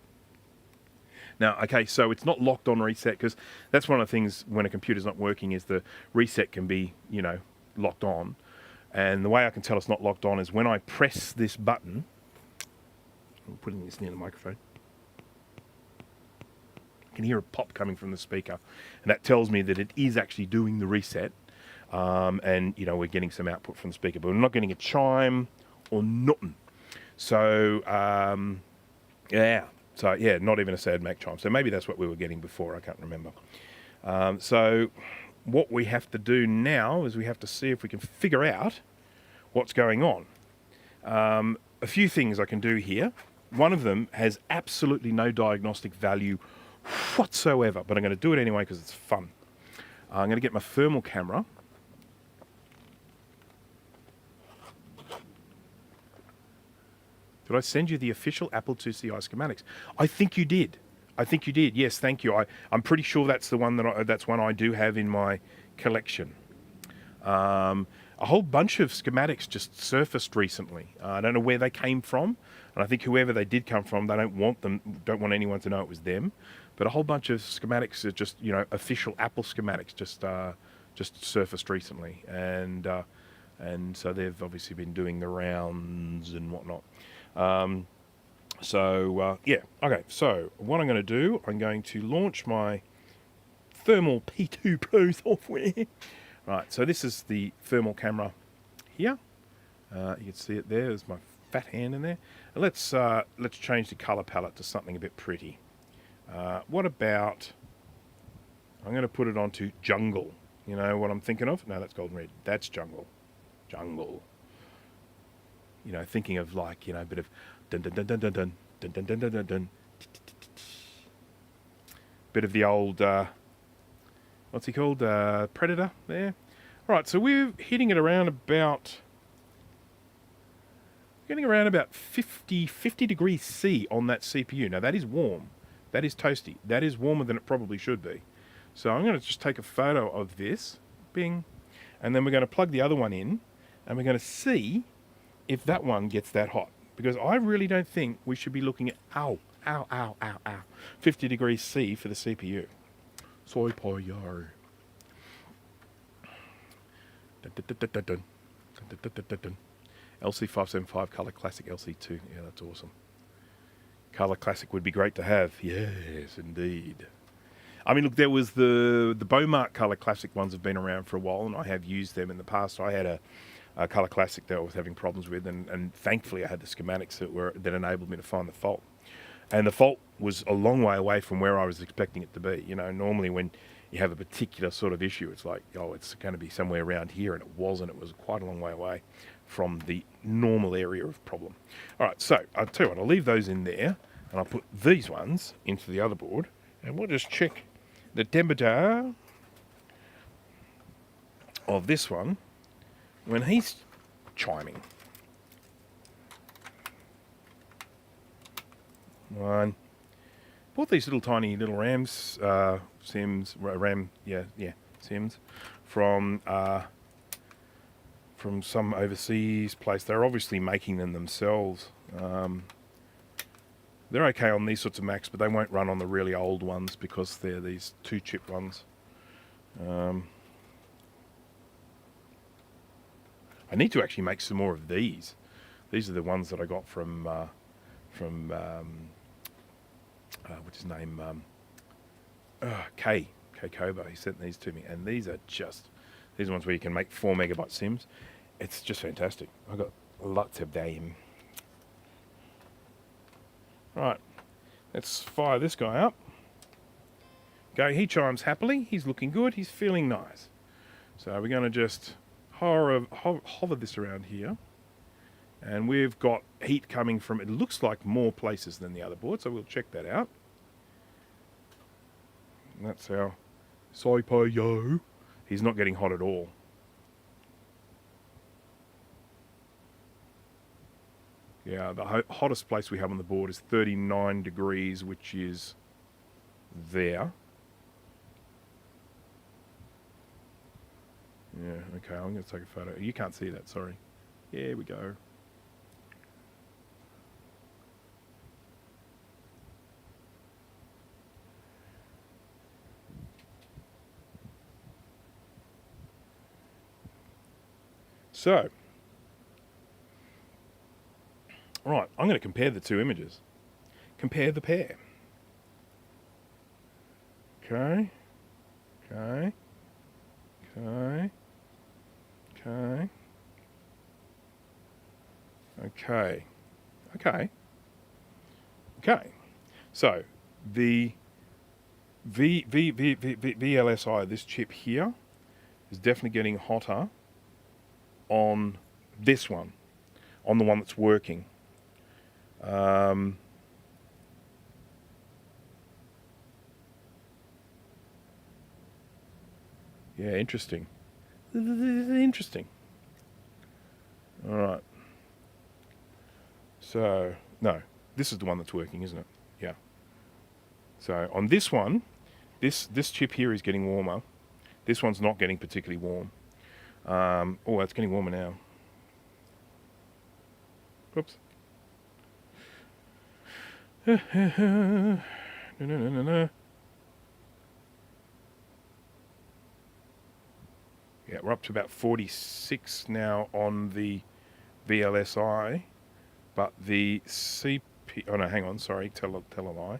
Now, okay, so it's not locked on reset, because that's one of the things when a computer's not working is the reset can be, you know, locked on. And the way I can tell it's not locked on is when I press this button. I'm putting this near the microphone. I can hear a pop coming from the speaker, and that tells me that it is actually doing the reset. And, you know, we're getting some output from the speaker, but we're not getting a chime or nothing. So, yeah. So, yeah, not even a sad Mac chime. So maybe that's what we were getting before. I can't remember. So what we have to do now is we have to see if we can figure out what's going on. A few things I can do here. One of them has absolutely no diagnostic value whatsoever, but I'm going to do it anyway because it's fun. I'm going to get my thermal camera. Did I send you the official Apple IIci schematics? I think you did. I think you did. Yes, thank you. I'm pretty sure that's the one that's one I do have in my collection. A whole bunch of schematics just surfaced recently. I don't know where they came from, and I think whoever they did come from, they don't want anyone to know it was them. But a whole bunch of schematics are just, you know, official Apple schematics just surfaced recently, and so they've obviously been doing the rounds and whatnot. Yeah, okay, so what I'm going to do, I'm going to launch my Thermal P2 Pro software. Right, so this is the thermal camera here. You can see it there. There's my fat hand in there. And let's change the color palette to something a bit pretty. What about, I'm going to put it onto jungle. You know what I'm thinking of? No, that's golden red. That's jungle. Jungle. You know, thinking of like, you know, a bit of dun dun dun dun dun dun dun dun dun dun dun dun. Bit of the old what's he called? Predator there. Right, so we're hitting it around about 50 degrees C on that CPU. Now that is warm. That is toasty. That is warmer than it probably should be. So I'm going to just take a photo of this. Bing. And then we're going to plug the other one in, and we're going to see if that one gets that hot. Because I really don't think we should be looking at 50 degrees C for the CPU. Soy pollo. LC575 Color Classic LC2. Yeah, that's awesome. Color Classic would be great to have. Yes, indeed. I mean, look, there was the Beaumark Color Classic ones have been around for a while, and I have used them in the past. I had a Color Classic that I was having problems with, and thankfully I had the schematics that enabled me to find the fault. And the fault was a long way away from where I was expecting it to be. You know, normally when you have a particular sort of issue, it's like, oh, it's going to be somewhere around here, and it wasn't. It was quite a long way away from the normal area of problem. All right, so I'll tell you what, I'll leave those in there, and I'll put these ones into the other board, and we'll just check the temperature of this one when he's chiming. One. Bought these little tiny little Sims from some overseas place. They're obviously making them themselves. They're okay on these sorts of Macs, but they won't run on the really old ones because they're these 2-chip ones. I need to actually make some more of these. These are the ones that I got from what's his name? K Kobo. He sent these to me, and these are ones where you can make 4 megabyte sims. It's just fantastic. I've got lots of them. Right, let's fire this guy up. Okay, he chimes happily. He's looking good. He's feeling nice. So we're going to just hover this around here, And we've got heat coming from, it looks like, more places than the other board, so we'll check that out. And that's our SiPo. He's not getting hot at all. Yeah, the hottest place we have on the board is 39 degrees, which is there. Yeah, okay, I'm going to take a photo. You can't see that, sorry. Here we go. So, right, I'm going to compare the two images. Compare the pair. Okay. Okay. Okay. Okay. Okay. Okay. Okay. So, the VLSI, this chip here, is definitely getting hotter on this one, on the one that's working. Yeah, interesting. Interesting. All right. So, no, this is the one that's working, isn't it? Yeah. So on this one, this chip here is getting warmer. This one's not getting particularly warm. Oh, it's getting warmer now. Oops. No. Yeah, we're up to about 46 now on the VLSI, but the CP... Oh no, hang on, sorry, tell a lie.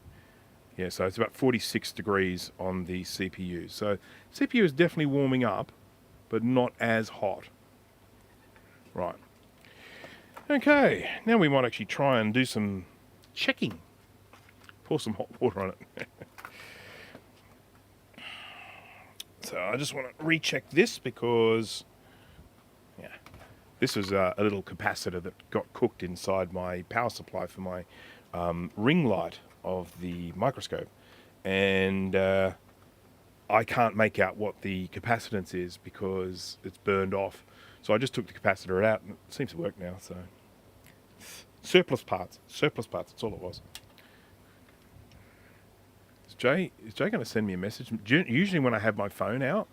Yeah, so it's about 46 degrees on the CPU. So CPU is definitely warming up, but not as hot. Right. Okay, now we might actually try and do some checking. Pour some hot water on it. So I just want to recheck this because, yeah, this was a little capacitor that got cooked inside my power supply for my ring light of the microscope, and I can't make out what the capacitance is because it's burned off. So I just took the capacitor out, and it seems to work now. So surplus parts, that's all it was. Is Jay going to send me a message? Usually when I have my phone out,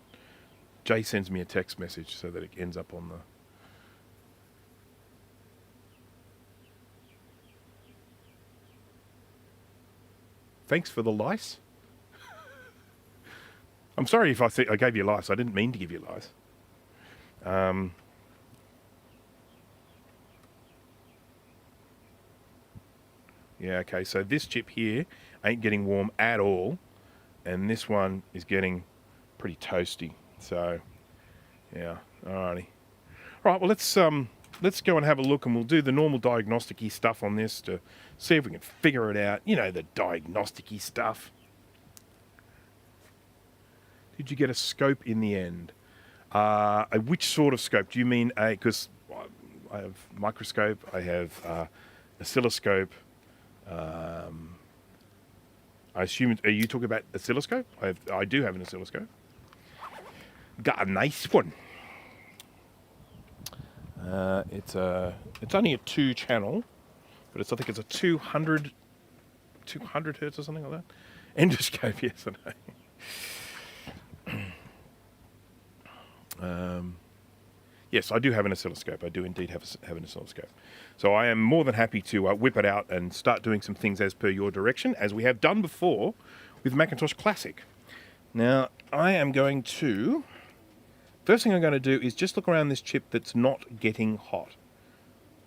Jay sends me a text message so that it ends up on the... Thanks for the lice. I'm sorry if I gave you lice. I didn't mean to give you lice. Yeah, okay, so this chip here ain't getting warm at all, and this one is getting pretty toasty. So, yeah, alrighty. All right, well, let's go and have a look, and we'll do the normal diagnostic-y stuff on this to see if we can figure it out. You know, the diagnostic-y stuff. Did you get a scope in the end? Which sort of scope? Do you mean a... Because I have microscope, I have oscilloscope. I assume... Are you talking about oscilloscope? I do have an oscilloscope. Got a nice one. It's only a 2-channel, but I think it's a 200 hertz or something like that. Endoscope, yes, I know. Yes, I do have an oscilloscope. I do indeed have an oscilloscope. So I am more than happy to whip it out and start doing some things as per your direction, as we have done before with Macintosh Classic. Now, I am going to... First thing I'm going to do is just look around this chip that's not getting hot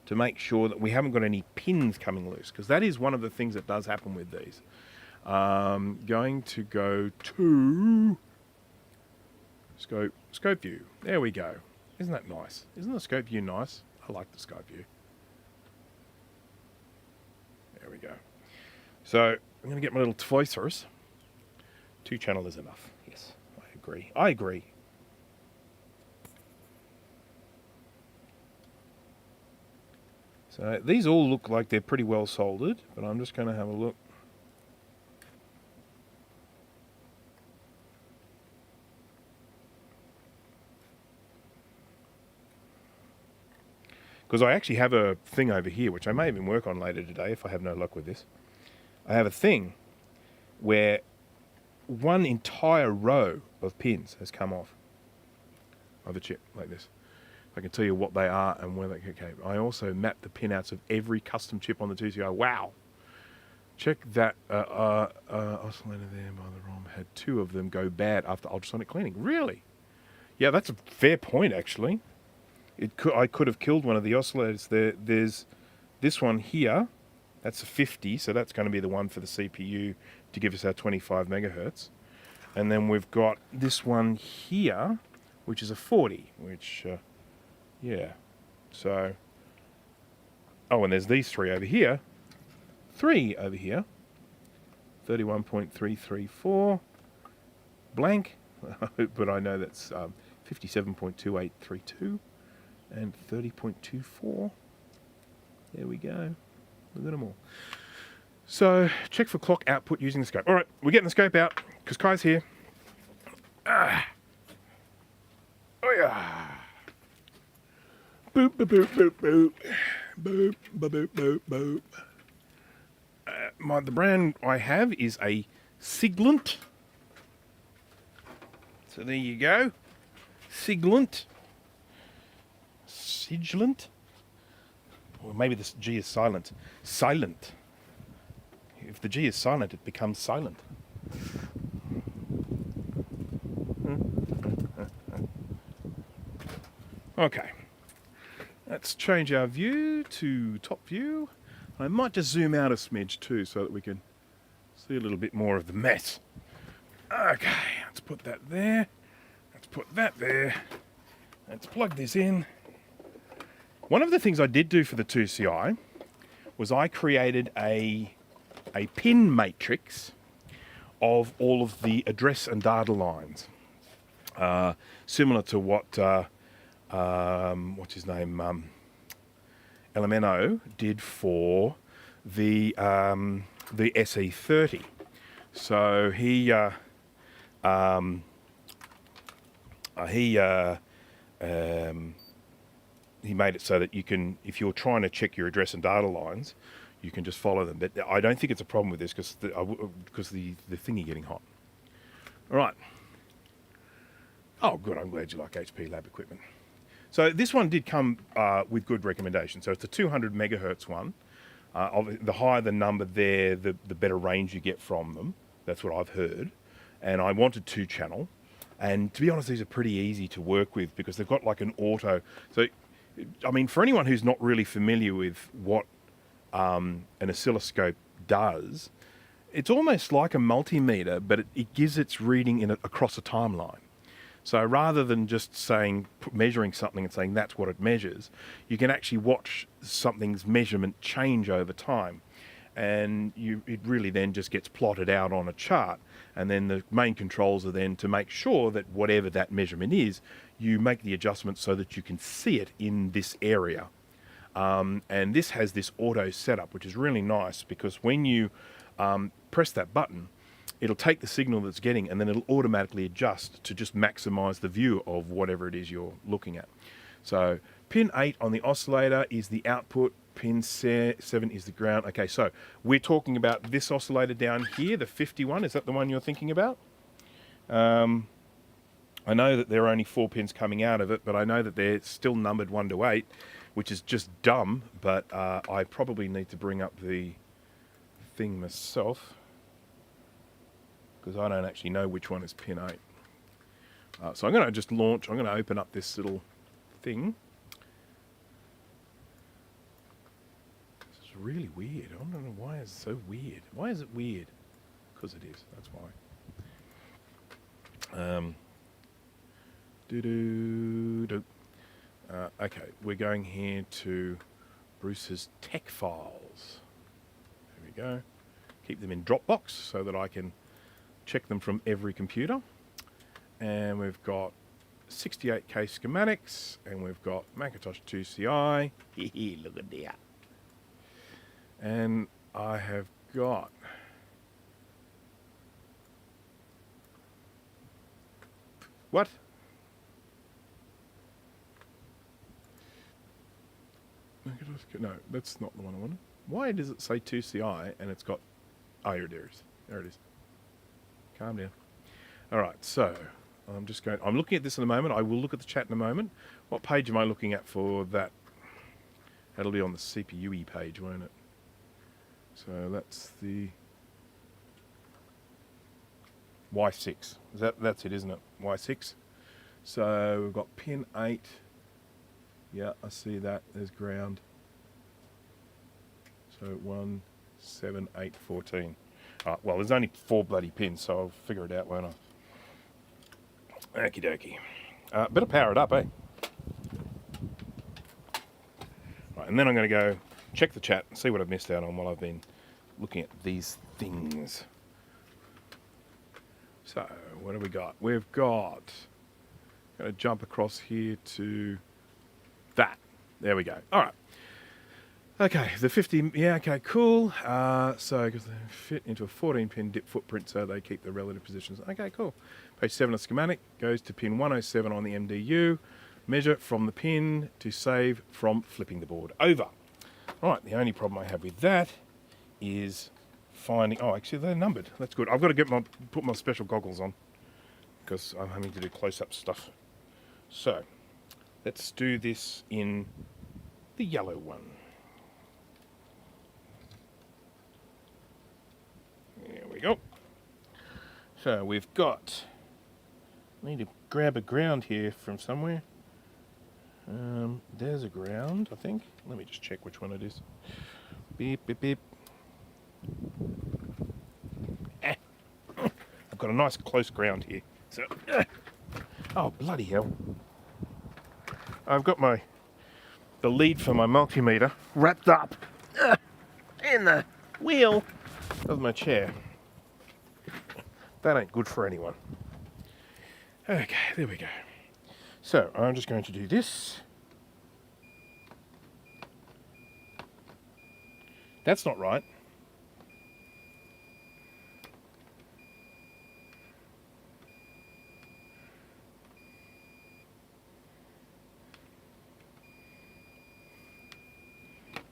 to make sure that we haven't got any pins coming loose, because that is one of the things that does happen with these. Going to go to scope view. There we go. Isn't that nice? Isn't the scope view nice? I like the scope view. There we go. So I'm going to get my little tweezers. 2-channel is enough. Yes, I agree. I agree. So these all look like they're pretty well soldered, but I'm just going to have a look. Because I actually have a thing over here, which I may even work on later today if I have no luck with this. I have a thing where one entire row of pins has come off of a chip like this. I can tell you what they are and where they came. I also mapped the pinouts of every custom chip on the 2CI. Wow! Check that oscillator there by the ROM had 2 of them go bad after ultrasonic cleaning. Really? Yeah, that's a fair point actually. I could have killed one of the oscillators there. There's this one here. That's a 50, so that's going to be the one for the CPU to give us our 25 megahertz. And then we've got this one here, which is a 40, which, yeah. So, oh, and there's these 3 over here. 3 over here. 31.334. Blank. But I know that's 57.2832. And 30.24. There we go. Look at them all. So, check for clock output using the scope. All right, we're getting the scope out because Kai's here. Ah. Oh yeah. Boop, boop, boop, boop, boop. Boop, boop, boop, boop, boop. The brand I have is a Siglent. So there you go. Siglent. Siglent. Or maybe this G is silent. Silent. If the G is silent, it becomes silent. Okay. Let's change our view to top view. I might just zoom out a smidge too so that we can see a little bit more of the mess. Okay, let's put that there. Let's put that there. Let's plug this in. One of the things I did do for the 2CI was I created a pin matrix of all of the address and data lines, similar to what what's his name, LMNO did for the SE30. So he made it so that you can, if you're trying to check your address and data lines, you can just follow them. But I don't think it's a problem with this because the thingy getting hot. All right. Oh, good. I'm glad you like HP lab equipment. So this one did come with good recommendations. So it's a 200 megahertz one. The higher the number there, the better range you get from them. That's what I've heard. And I wanted 2-channel. And to be honest, these are pretty easy to work with because they've got like an auto. So, I mean, for anyone who's not really familiar with what an oscilloscope does, it's almost like a multimeter, but it gives its reading across a timeline. So rather than just saying, measuring something and saying that's what it measures, you can actually watch something's measurement change over time. And it really then just gets plotted out on a chart. And then the main controls are then to make sure that whatever that measurement is, you make the adjustments so that you can see it in this area. And this has this auto setup, which is really nice because when you press that button, it'll take the signal that's getting and then it'll automatically adjust to just maximize the view of whatever it is you're looking at. So pin 8 on the oscillator is the output, pin 7 is the ground. Okay, so we're talking about this oscillator down here, the 51. Is that the one you're thinking about? I know that there are only 4 pins coming out of it, but I know that they're still numbered 1 to 8, which is just dumb, but I probably need to bring up the thing myself because I don't actually know which one is pin 8. So I'm going to just launch, I'm going to open up this little thing. This is really weird. I don't know why it's so weird. Why is it weird? Because it is, that's why. Okay, we're going here to Bruce's tech files. There we go. Keep them in Dropbox so that I can check them from every computer. And we've got 68K schematics, and we've got Macintosh IIci. Look at that. And I have got what? No, that's not the one I wanted. Why does it say 2CI and it's got... Oh, here it is. There it is. Calm down. All right, so I'm looking at this in a moment. I will look at the chat in a moment. What page am I looking at for that? That'll be on the CPUE page, won't it? So that's the Y6. That's it, isn't it? Y6. So we've got pin 8. Yeah, I see that. There's ground. So 1, 7, 8, 14. Well, there's only 4 bloody pins, so I'll figure it out, won't I? Okie dokie. Better power it up, eh? Right, and then I'm going to go check the chat and see what I've missed out on while I've been looking at these things. So, what have we got? We've got... Going to jump across here to that. There we go. All right. Okay, the 50... Yeah, okay, cool. So, because they fit into a 14-pin dip footprint, so they keep the relative positions. Okay, cool. Page 7 of schematic goes to pin 107 on the MDU. Measure from the pin to save from flipping the board over. All right, the only problem I have with that is finding... Oh, actually, they're numbered. That's good. I've got to put my special goggles on because I'm having to do close-up stuff. So, let's do this in the yellow one. There we go. So, we've got... I need to grab a ground here from somewhere. There's a ground, I think. Let me just check which one it is. Beep, beep, beep. I've got a nice close ground here. So, oh, bloody hell. I've got the lead for my multimeter wrapped up in the wheel of my chair. That ain't good for anyone. Okay, there we go. So, I'm just going to do this. That's not right.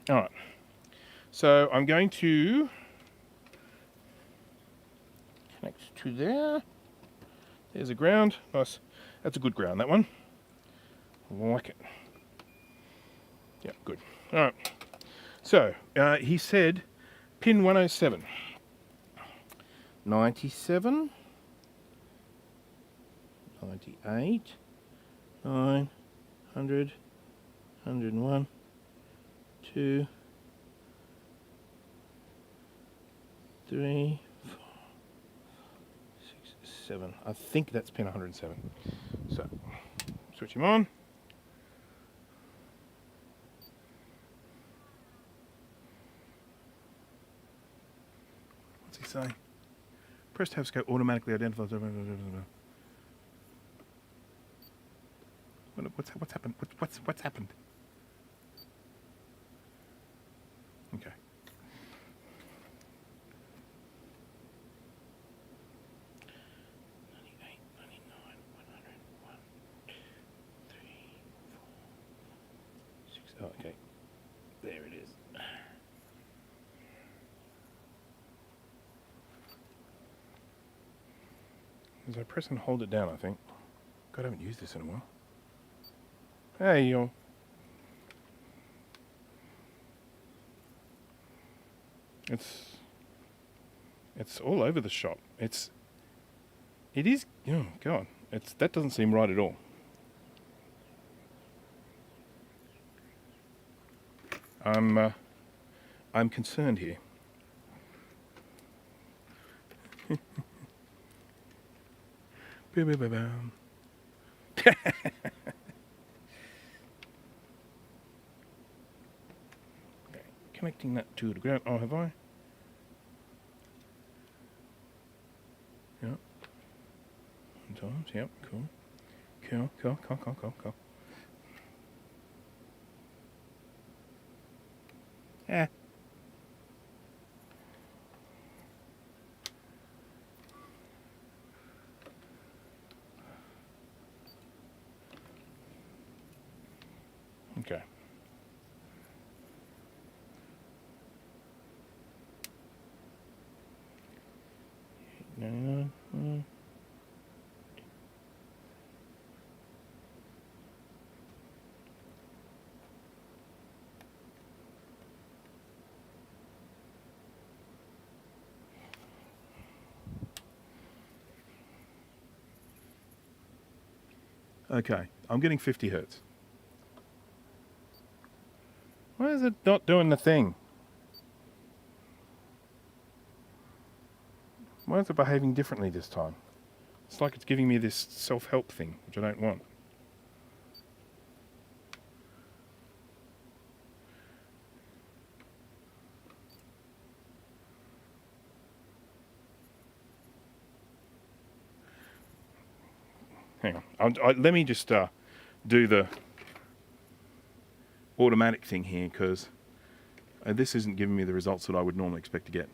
All right. So, I'm going to connect to there. There's a ground. Nice. That's a good ground, that one. Like it. Yeah, good. All right. So, he said pin 107. 97. 98. 9. 100. 101. 2. 3. 4. 6. 7. I think that's pin 107. So, switch him on. What's he say? Press tab scope automatically identifies. What's happened? What's happened? Okay. Oh, okay. There it is. As I press and hold it down, I think. God, I haven't used this in a while. Hey, yo. It's all over the shop. It is, oh God, that doesn't seem right at all. I'm concerned here. Okay, connecting that to the ground. Oh, have I? Yep. Sometimes, yep, cool. Cool. Okay, I'm getting 50 hertz. Why is it not doing the thing? Why is it behaving differently this time? It's like it's giving me this self-help thing, which I don't want. Hang on. Let me just do the automatic thing here, because this isn't giving me the results that I would normally expect to get.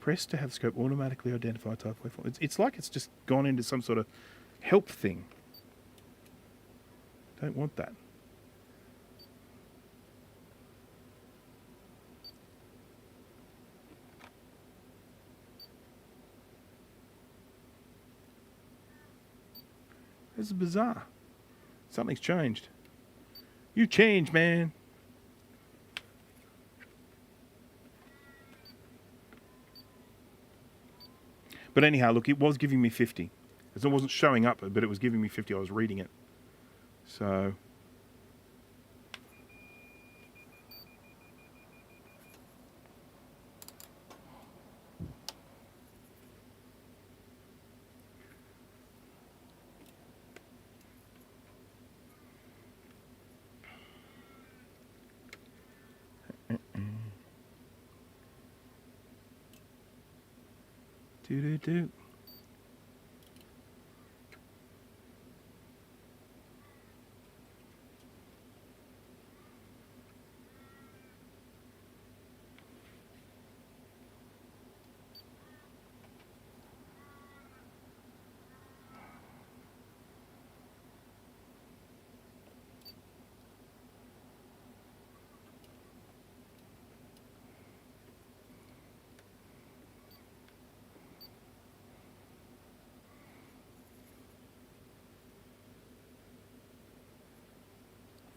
Press to have scope automatically identify type waveform. It's like it's just gone into some sort of help thing. Don't want that. This is bizarre. Something's changed. You changed, man. But anyhow, look, it was giving me 50. It wasn't showing up, but it was giving me 50. I was reading it. So... Do.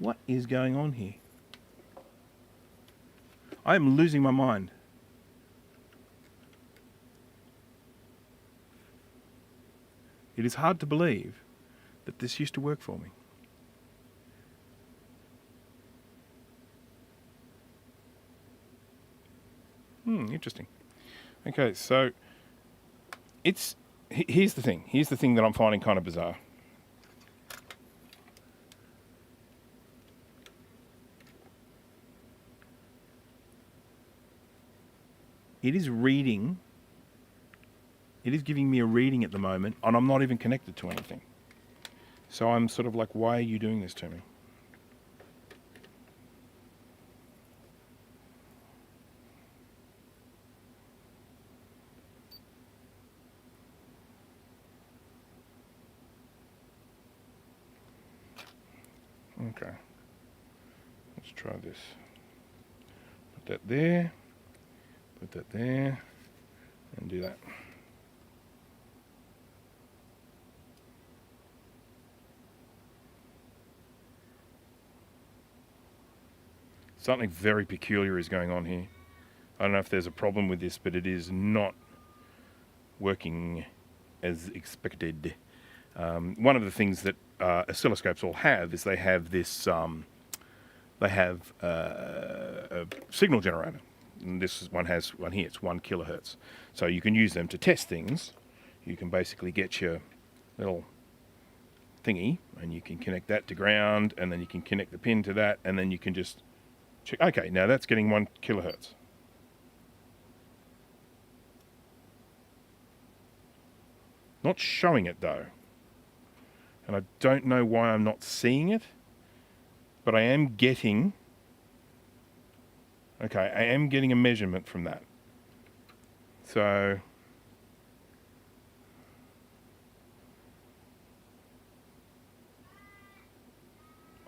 What is going on here? I am losing my mind. It is hard to believe that this used to work for me. Interesting. Okay, so here's the thing. Here's the thing that I'm finding kind of bizarre. It is reading. It is giving me a reading at the moment, and I'm not even connected to anything. So I'm sort of like, why are you doing this to me? Okay. Let's try this. Put that there. Put that there. And do that. Something very peculiar is going on here. I don't know if there's a problem with this, but it is not working as expected. One of the things that oscilloscopes all have is they have this, a signal generator. And this one has one here, it's 1 kilohertz. So you can use them to test things. You can basically get your little thingy and you can connect that to ground, and then you can connect the pin to that, and then you can just check. Okay, now that's getting 1 kilohertz. Not showing it though. And I don't know why I'm not seeing it, but I am getting, okay, I am getting a measurement from that. So,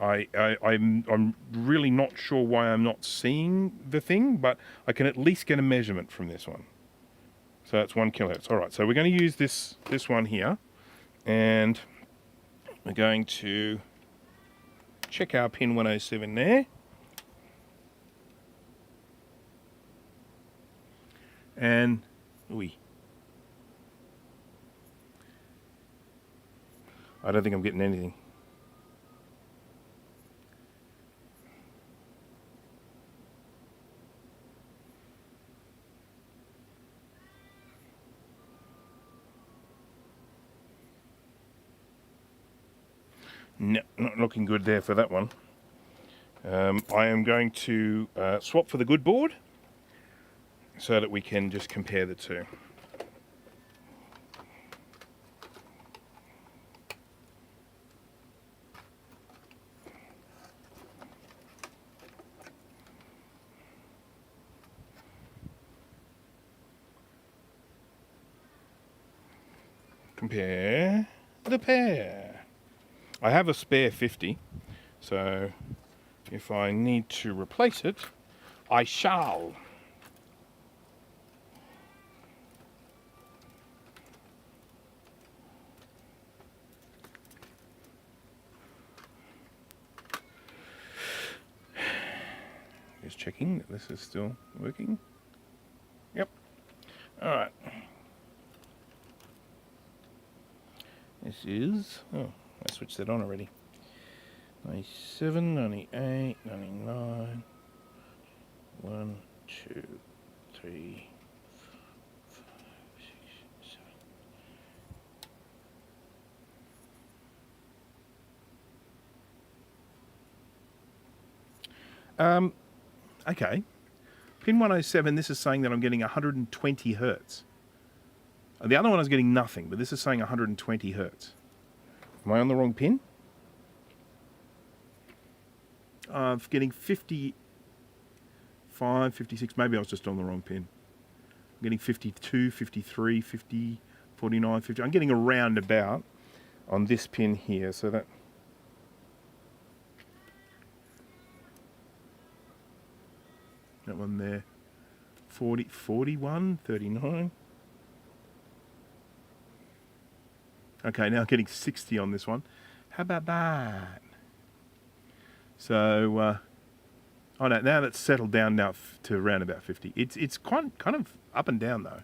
I'm really not sure why I'm not seeing the thing, but I can at least get a measurement from this one. So that's 1 kilohertz. All right, so we're going to use this one here, and we're going to check our pin 107 there. And, I don't think I'm getting anything. No, not looking good there for that one. I am going to swap for the good board so that we can just compare the two. Compare the pair. I have a spare 50, so if I need to replace it, I shall. Just checking that this is still working. Yep. All right. This is, oh, I switched that on already. 97, 98, 99, 1, 2, 3, 5, 6, 7. Okay. Pin 107, this is saying that I'm getting 120 hertz. The other one is getting nothing, but this is saying 120 hertz. Am I on the wrong pin? I'm getting 55, 56. Maybe I was just on the wrong pin. I'm getting 52, 53, 50, 49, 50. I'm getting a roundabout on this pin here, so that... that one there. 40, 41, 39. Okay, now getting 60 on this one. How about that? So, oh no, now that's settled down now to around about 50. It's kind of up and down though.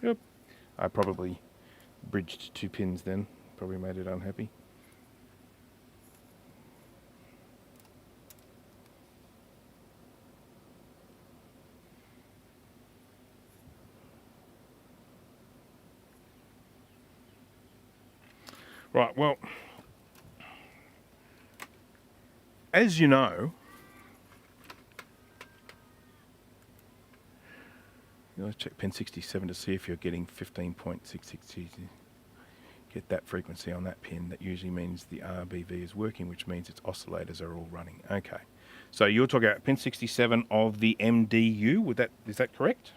Yep. I probably bridged 2 pins then. Probably made it unhappy. Right, well, as you know, let's check pin 67 to see if you're getting 15.662. Get that frequency on that pin. That usually means the RBV is working, which means its oscillators are all running. Okay, so you're talking about pin 67 of the MDU. Is that correct?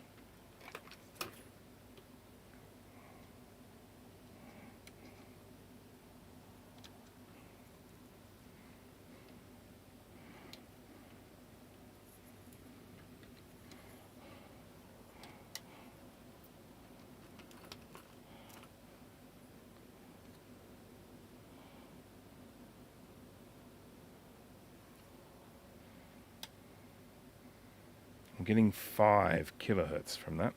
I'm getting 5 kilohertz from that.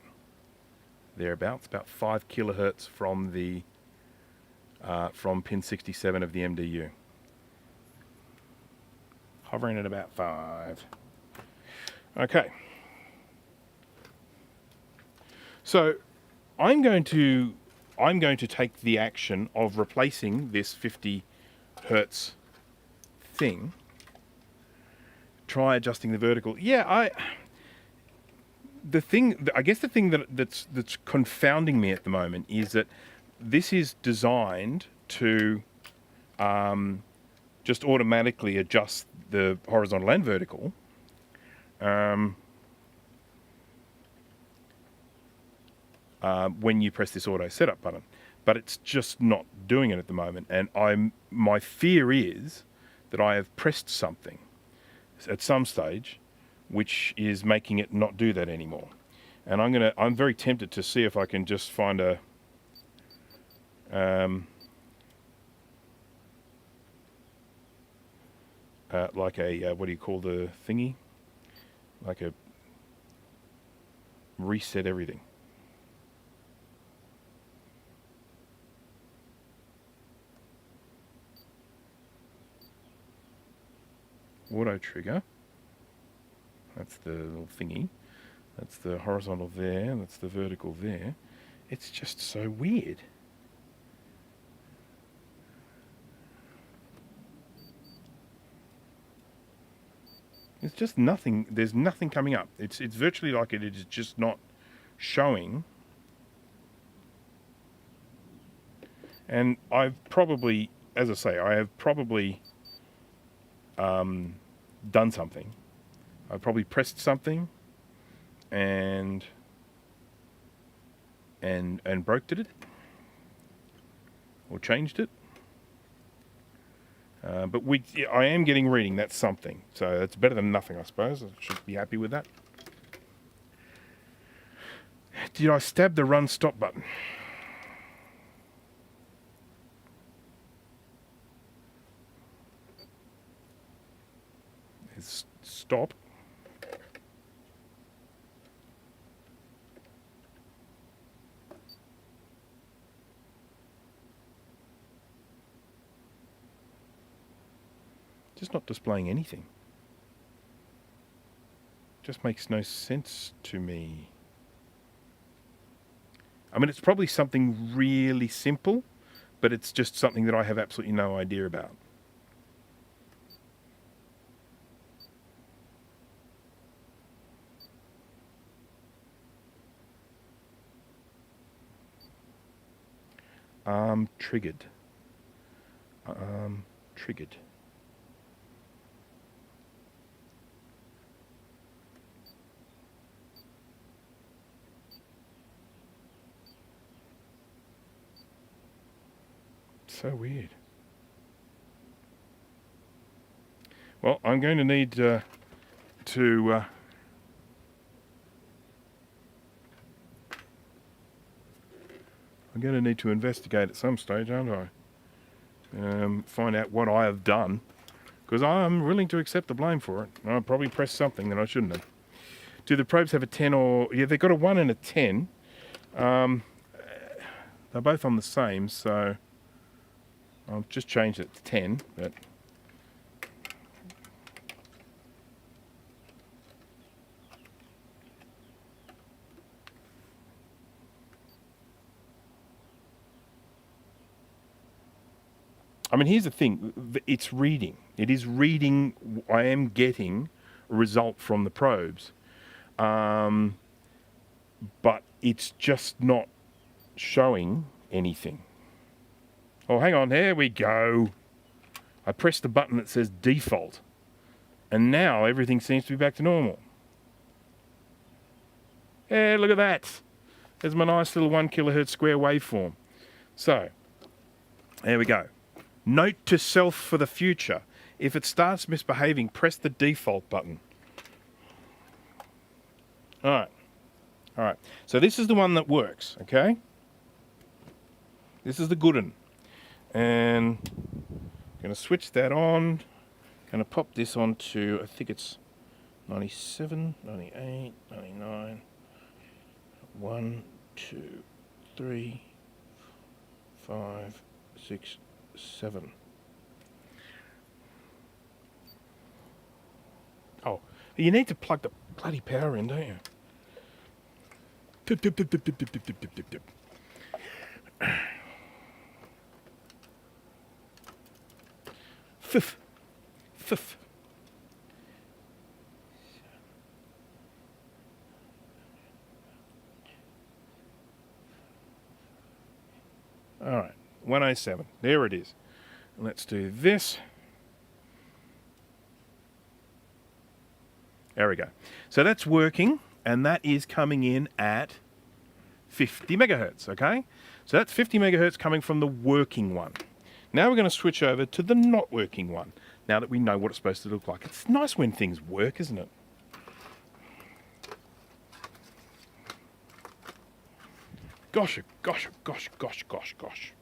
Thereabouts, about 5 kilohertz from the from pin 67 of the MDU. Hovering at about 5. Okay. So I'm going to take the action of replacing this 50 hertz thing. Try adjusting the vertical. Yeah, I guess the thing that's confounding me at the moment is that this is designed to just automatically adjusts the horizontal and vertical. When you press this auto setup button, but it's just not doing it at the moment. And my fear is that I have pressed something at some stage, which is making it not do that anymore. And I'm very tempted to see if I can just find a, like a, what do you call the thingy? Like a reset everything. Auto trigger. That's the little thingy. That's the horizontal there. That's the vertical there. It's just so weird. It's just nothing. There's nothing coming up. It's virtually like it is just not showing. And I've probably, as I say, I have probably done something. I probably pressed something and broke it, or changed it. But I am getting reading. That's something. So that's better than nothing, I suppose. I should be happy with that. Did I stab the run stop button? It's stop. Just not displaying anything. Just makes no sense to me. I mean, it's probably something really simple, but it's just something that I have absolutely no idea about. Triggered. Triggered. So weird. Well, I'm going to need to investigate at some stage, aren't I? Find out what I have done, because I'm willing to accept the blame for it. I probably pressed something that I shouldn't have. Do the probes have a 10 or... Yeah, they've got a 1 and a 10. They're both on the same, so I've just changed it to 10, but... I mean, here's the thing. It's reading. It is reading. I am getting a result from the probes. But it's just not showing anything. Oh, hang on. There we go. I pressed the button that says default. And now everything seems to be back to normal. Hey, look at that. There's my nice little 1 kilohertz square waveform. So, there we go. Note to self for the future. If it starts misbehaving, press the default button. All right. So this is the one that works, okay? This is the good one. And I'm going to switch that on. Going to pop this on to, I think it's 97, 98, 99. 1, 2, 3, 5, 6, 7. Oh, you need to plug the bloody power in, don't you? Tip, tip, tip, tip, tip, tip, tip, tip, tip, tip. Fifth. All right, 107. There it is. Let's do this. There we go. So that's working, and that is coming in at 50 megahertz, okay? So that's 50 megahertz coming from the working one. Now we're going to switch over to the not working one, now that we know what it's supposed to look like. It's nice when things work, isn't it? Gosh, gosh, gosh, gosh, gosh, gosh.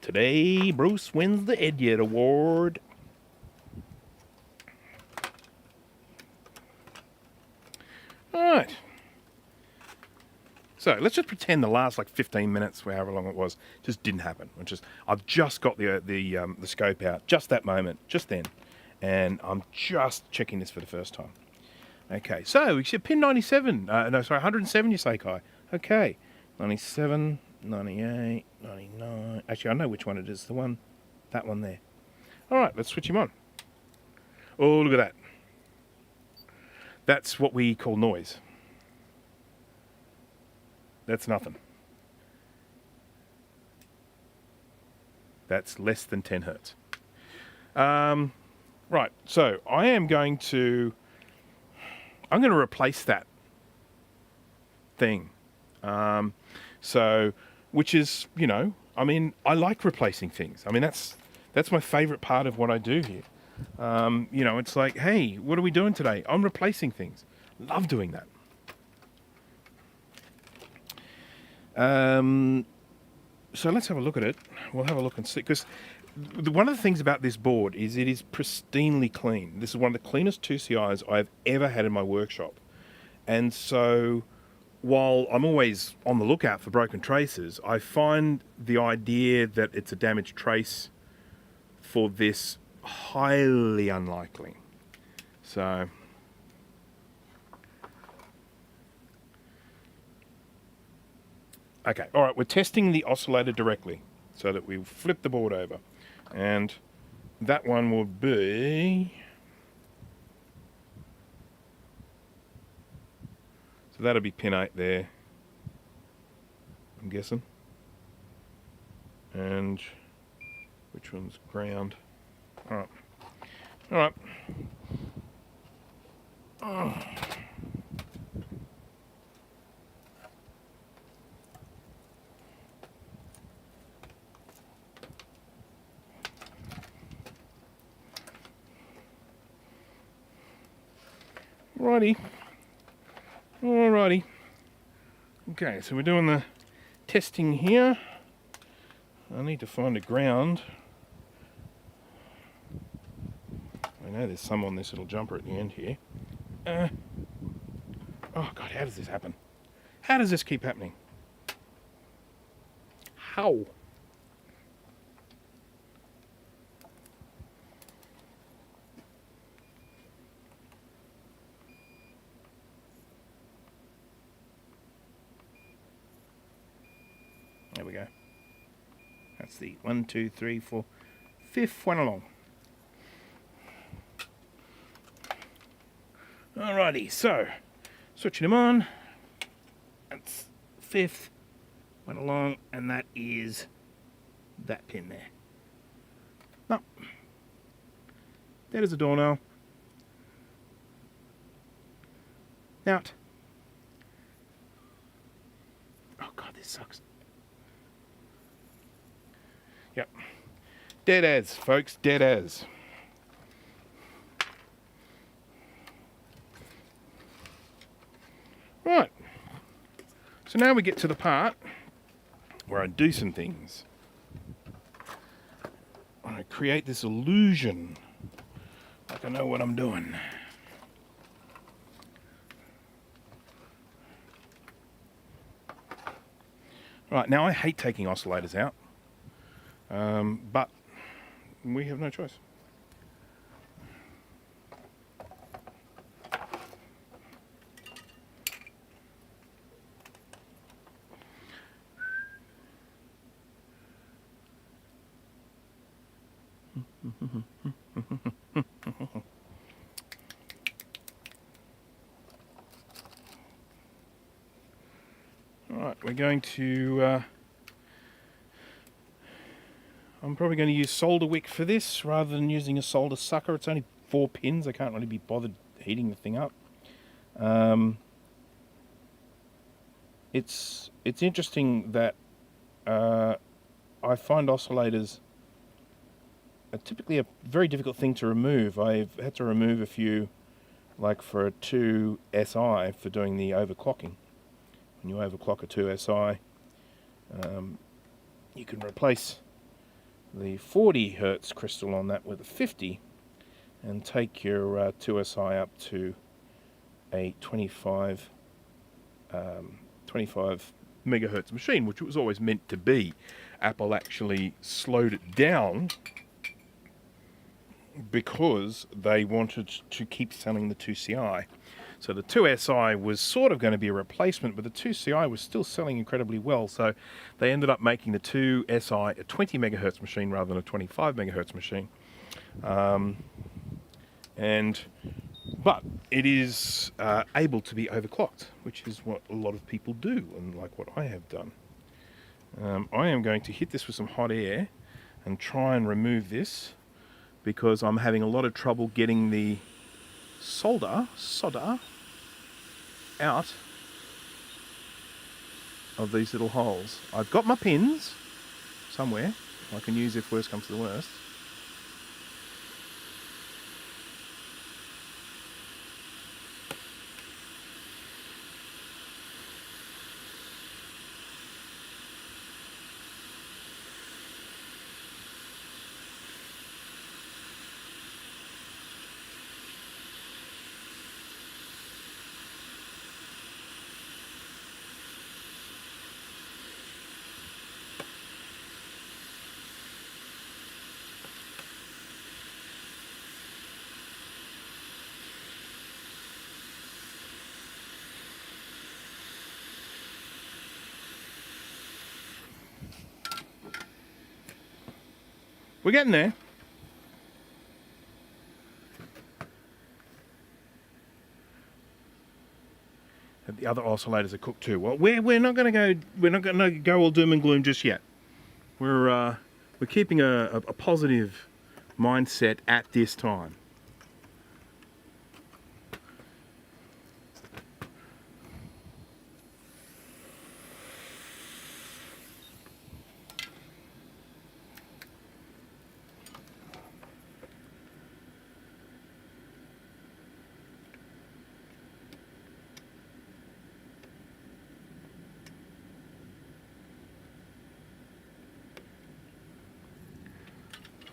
Today, Bruce wins the Idiot Award. Alright. So let's just pretend the last like 15 minutes, however long it was, just didn't happen. I've just got the scope out, just that moment, just then, and I'm just checking this for the first time. Okay, so we see pin 97. No, sorry, 107. You say, Kai? Okay, 97, 98, 99. Actually, I know which one it is. That one there. All right, let's switch him on. Oh, look at that. That's what we call noise. That's nothing. That's less than 10 hertz. Right, so I'm going to replace that thing. Which is, you know, I mean, I like replacing things. I mean, that's my favorite part of what I do here. You know, it's like, hey, what are we doing today? I'm replacing things. Love doing that. So let's have a look at it. We'll have a look and see, because one of the things about this board is it is pristinely clean. This is one of the cleanest 2CIs I've ever had in my workshop. And so while I'm always on the lookout for broken traces, I find the idea that it's a damaged trace for this highly unlikely. So okay, all right, we're testing the oscillator directly so that we flip the board over. And that one will be... So that'll be pin 8 there, I'm guessing. And which one's ground? All right. All right. Oh. Righty. Alrighty. Okay, so we're doing the testing here. I need to find a ground. I know there's some on this little jumper at the end here. Oh God, how does this happen? How does this keep happening? How? There we go. That's the 1, 2, 3, 4, 5th one along. Alrighty, so switching them on. That's 5th one along, and that is that pin there. No, that is a doornail. Out. Oh God, this sucks. Yep. Dead as, folks, dead as. Right. So now we get to the part where I do some things. I create this illusion like I know what I'm doing. Right, now I hate taking oscillators out. But we have no choice. All right, we're going to I'm probably going to use solder wick for this rather than using a solder sucker. It's only 4 pins. I can't really be bothered heating the thing up. It's interesting that I find oscillators are typically a very difficult thing to remove. I've had to remove a few, like for a 2SI for doing the overclocking. When you overclock a 2SI, you can replace the 40 Hertz crystal on that with a 50 and take your 2SI up to a 25 megahertz machine, which it was always meant to be. Apple actually slowed it down because they wanted to keep selling the 2CI. So the 2SI was sort of going to be a replacement, but the 2CI was still selling incredibly well. So they ended up making the 2SI a 20 megahertz machine rather than a 25 megahertz machine. But it is able to be overclocked, which is what a lot of people do, and like what I have done. I am going to hit this with some hot air and try and remove this because I'm having a lot of trouble getting the solder out of these little holes. I've got my pins somewhere I can use if worst comes to the worst. We're getting there. And the other oscillators are cooked too. Well, we're not going to go all doom and gloom just yet. We're keeping a positive mindset at this time.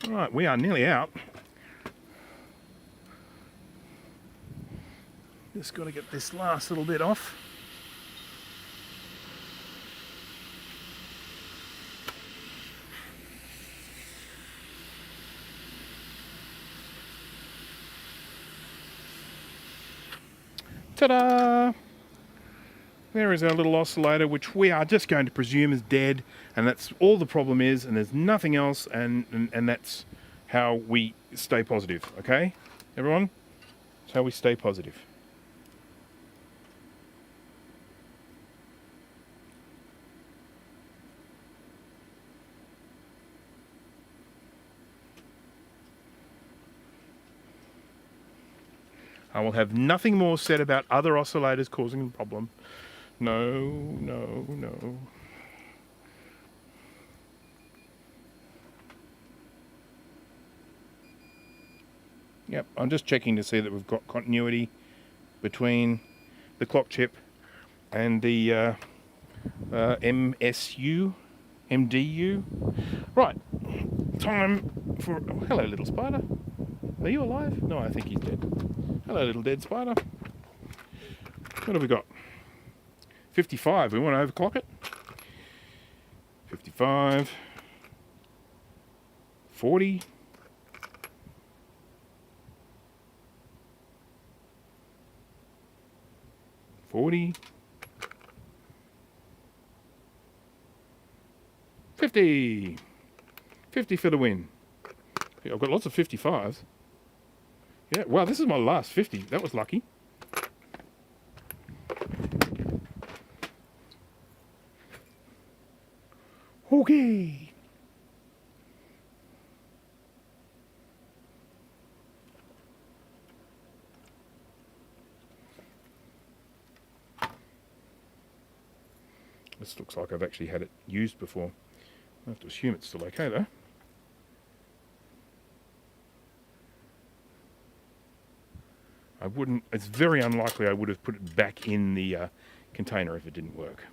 Right, we are nearly out. Just got to get this last little bit off. Ta-da! There is our little oscillator, which we are just going to presume is dead, and that's all the problem is, and there's nothing else, and that's how we stay positive, okay? Everyone? That's how we stay positive. I will have nothing more said about other oscillators causing a problem. No, no, no. Yep, I'm just checking to see that we've got continuity between the clock chip and the MDU. Right, time for... Oh, hello, little spider. Are you alive? No, I think he's dead. Hello, little dead spider. What have we got? 55. We want to overclock it. 55. 40. 40. 50. 50 for the win. I've got lots of 55s. Yeah, wow, this is my last 50. That was lucky. Okay. This looks like I've actually had it used before. I have to assume it's still okay though. It's very unlikely I would have put it back in the container if it didn't work.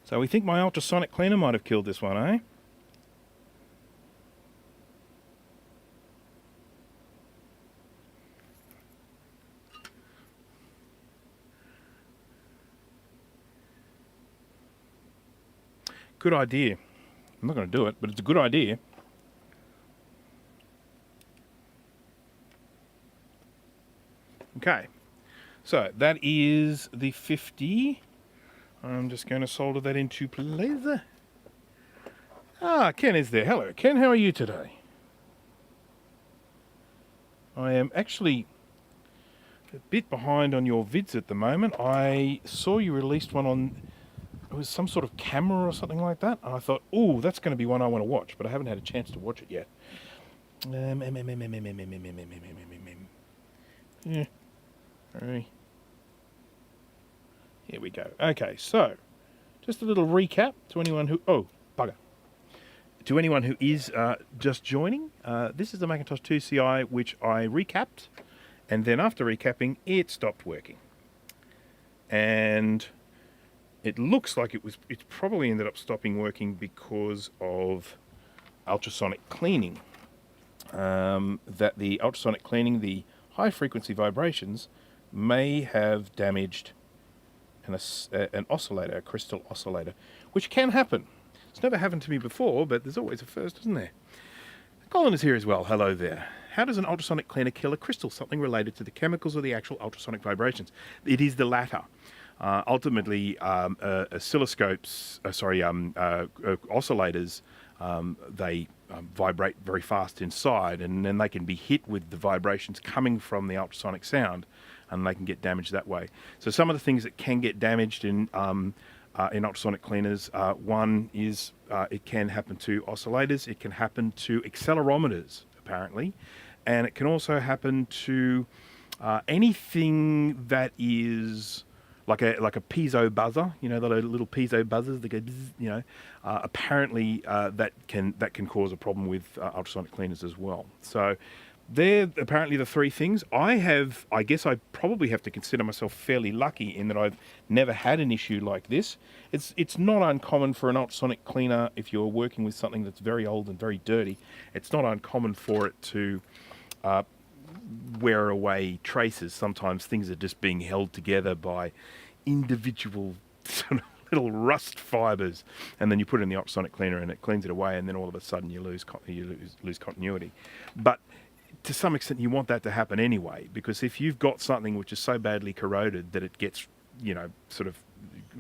So we think my ultrasonic cleaner might have killed this one, eh? Good idea. I'm not going to do it, but it's a good idea. Okay, so that is the 50. I'm just going to solder that into place. Ah, Ken is there. Hello, Ken. How are you today? I am actually a bit behind on your vids at the moment. I saw you released one on... It was some sort of camera or something like that. And I thought, oh, that's going to be one I want to watch, but I haven't had a chance to watch it yet. Yeah. Here we go. Okay, so just a little recap to anyone who... Oh, bugger. To anyone who is just joining, this is the Macintosh IIci, which I recapped, and then after recapping, it stopped working. And it looks like it probably ended up stopping working because of ultrasonic cleaning. That the ultrasonic cleaning, the high frequency vibrations, may have damaged an oscillator, a crystal oscillator, which can happen. It's never happened to me before, but there's always a first, isn't there? Colin is here as well. Hello there. How does an ultrasonic cleaner kill a crystal? Something related to the chemicals or the actual ultrasonic vibrations? It is the latter. Ultimately, oscilloscopes, oscillators, they vibrate very fast inside, and then they can be hit with the vibrations coming from the ultrasonic sound, and they can get damaged that way. So some of the things that can get damaged in ultrasonic cleaners, one is it can happen to oscillators, it can happen to accelerometers, apparently, and it can also happen to anything that is like a piezo buzzer, you know, the little piezo buzzers that go bzz, you know. Apparently that can cause a problem with ultrasonic cleaners as well. So they're apparently the three things. I guess I probably have to consider myself fairly lucky in that I've never had an issue like this. It's not uncommon for an ultrasonic cleaner, if you're working with something that's very old and very dirty, it's not uncommon for it to wear away traces. Sometimes things are just being held together by individual sort of little rust fibers, and then you put it in the ultrasonic cleaner and it cleans it away, and then all of a sudden you lose continuity. But to some extent you want that to happen anyway, because if you've got something which is so badly corroded that it gets, you know, sort of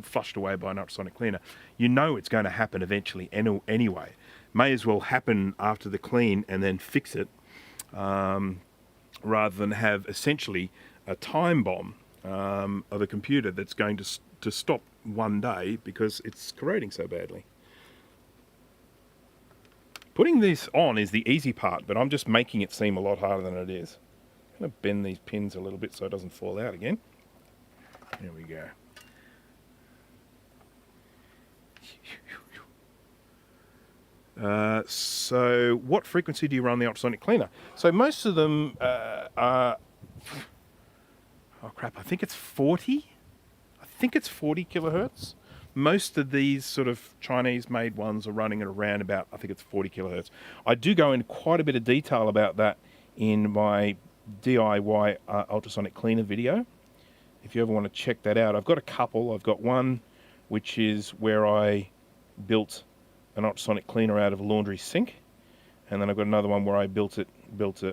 flushed away by an ultrasonic cleaner, you know it's going to happen eventually anyway. May as well happen after the clean and then fix it, rather than have essentially a time bomb of a computer that's going to stop one day because it's corroding so badly. Putting this on is the easy part, but I'm just making it seem a lot harder than it is. I'm going to bend these pins a little bit so it doesn't fall out again. There we go. So what frequency do you run the ultrasonic cleaner? So most of them are, oh crap, I think it's 40. I think it's 40 kilohertz. Most of these sort of Chinese made ones are running at around about, I think it's 40 kilohertz. I do go into quite a bit of detail about that in my DIY ultrasonic cleaner video. If you ever want to check that out, I've got a couple. I've got one which is where I built an ultrasonic cleaner out of a laundry sink, and then I've got another one where I built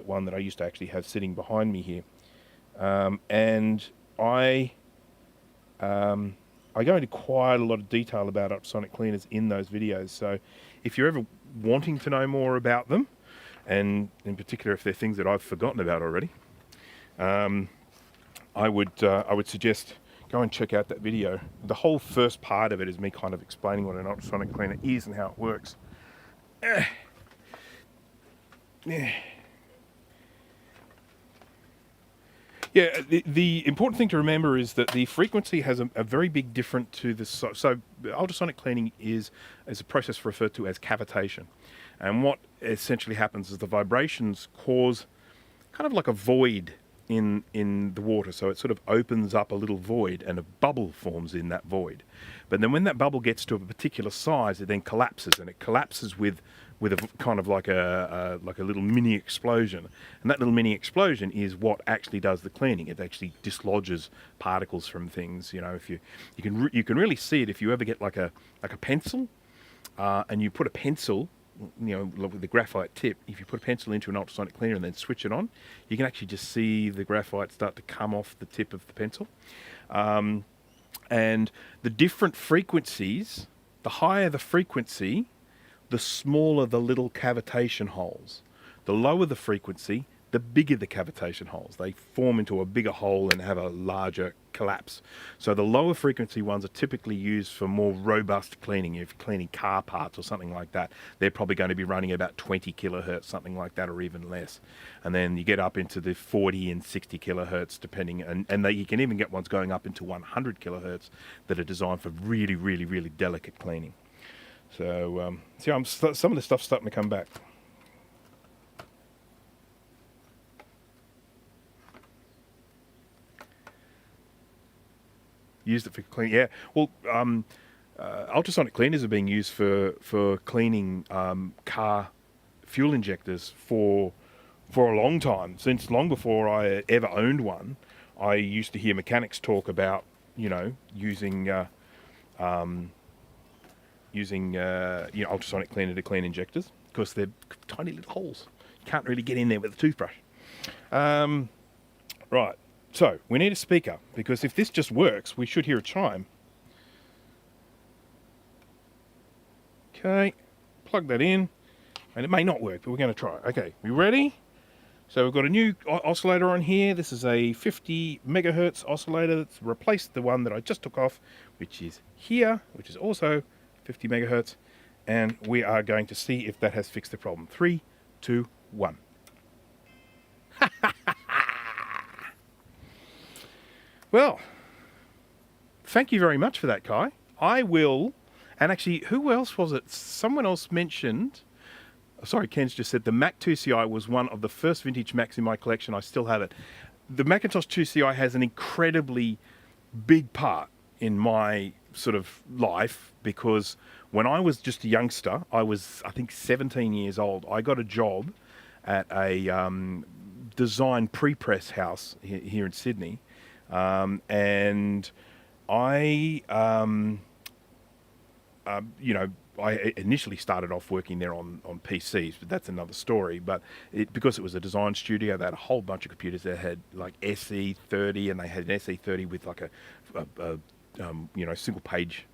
one that I used to actually have sitting behind me here. And I go into quite a lot of detail about ultrasonic cleaners in those videos. So if you're ever wanting to know more about them, and in particular if they're things that I've forgotten about already, I would suggest go and check out that video. The whole first part of it is me kind of explaining what an ultrasonic cleaner is and how it works. Yeah. Yeah, the important thing to remember is that the frequency has a very big difference to the... So ultrasonic cleaning is a process referred to as cavitation. And what essentially happens is the vibrations cause kind of like a void in the water. So it sort of opens up a little void and a bubble forms in that void. But then when that bubble gets to a particular size, it then collapses, and it collapses with a kind of like a little mini explosion. And that little mini explosion is what actually does the cleaning. It actually dislodges particles from things. You know, if you can really see it if you ever get like a pencil, and you put a pencil, you know, with the graphite tip, if you put a pencil into an ultrasonic cleaner and then switch it on, you can actually just see the graphite start to come off the tip of the pencil. And the different frequencies, the higher the frequency, the smaller the little cavitation holes. The lower the frequency, the bigger the cavitation holes. They form into a bigger hole and have a larger collapse. So the lower frequency ones are typically used for more robust cleaning. If you're cleaning car parts or something like that, they're probably going to be running about 20 kilohertz, something like that, or even less. And then you get up into the 40 and 60 kilohertz, depending, and you can even get ones going up into 100 kilohertz that are designed for really, really, really delicate cleaning. So, some of the stuff's starting to come back. Used it for cleaning, yeah. Well, ultrasonic cleaners are being used for cleaning car fuel injectors for a long time. Since long before I ever owned one, I used to hear mechanics talk about, you know, using ultrasonic cleaner to clean injectors, because they're tiny little holes. You can't really get in there with a toothbrush. Right. So, we need a speaker, because if this just works, we should hear a chime. Okay, plug that in, and it may not work, but we're going to try. Okay, we ready? So we've got a new oscillator on here. This is a 50 megahertz oscillator that's replaced the one that I just took off, which is here, which is also 50 megahertz, and we are going to see if that has fixed the problem. 3, 2, 1. Well, thank you very much for that, Kai. I will, and actually, who else was it? Someone else mentioned, sorry, Ken's just said the Mac IIci was one of the first vintage Macs in my collection. I still have it. The Macintosh IIci has an incredibly big part in my sort of life, because when I was just a youngster, I was, I think, 17 years old. I got a job at a design pre-press house here in Sydney. And I, I initially started off working there on PCs, but that's another story. But because it was a design studio, they had a whole bunch of computers. They had like SE30, and they had an SE30 with like a single page,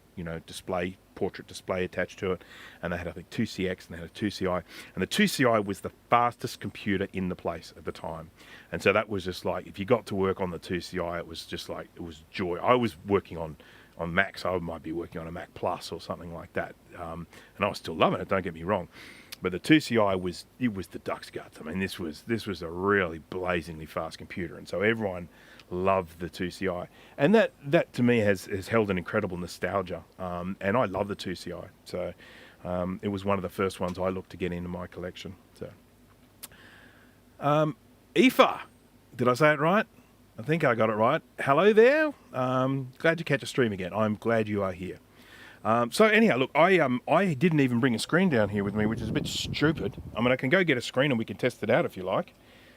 display, portrait display attached to it. And they had, I think, 2CX, and they had a 2CI. And the 2CI was the fastest computer in the place at the time. And so that was just like, if you got to work on the 2CI, it was just like, it was joy. I was working on Macs. I might be working on a Mac Plus or something like that. And I was still loving it, don't get me wrong. But the 2CI was the duck's guts. I mean, this was a really blazingly fast computer. And so everyone loved the 2CI. And that to me has held an incredible nostalgia. And I love the 2CI. So it was one of the first ones I looked to get into my collection. So Aoife, did I say it right? I think I got it right. Hello there. Glad to catch a stream again. I'm glad you are here. So anyhow, look, I didn't even bring a screen down here with me, which is a bit stupid. I mean, I can go get a screen and we can test it out if you like,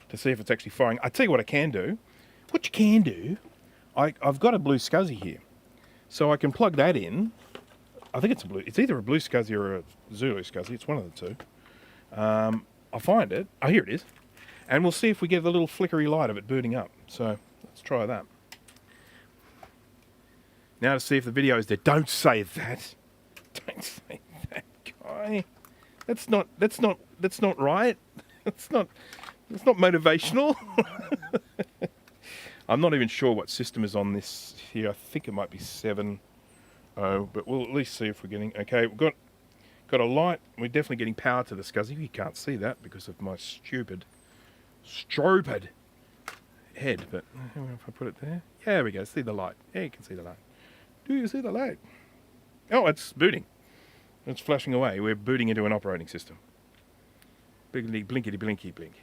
to see if it's actually firing. I tell you what I can do. What you can do, I've got a blue SCSI here, so I can plug that in. I think it's a blue. It's either a blue SCSI or a Zulu SCSI. It's one of the two. I'll find it. Oh, here it is. And we'll see if we get the little flickery light of it booting up. So let's try that. Now to see if the video is there. Don't say that. Don't say that, guy. That's not right. That's not motivational. I'm not even sure what system is on this here. I think it might be 7.0, but we'll at least see if we're getting... Okay, we've got Got a light. We're definitely getting power to the SCSI. You can't see that because of my stupid head. But if I put it there, yeah, there we go. See the light. Yeah, you can see the light. Do you see the light? Oh, it's booting. It's flashing away. We're booting into an operating system. Blinkety, blinkety, blinky, blink.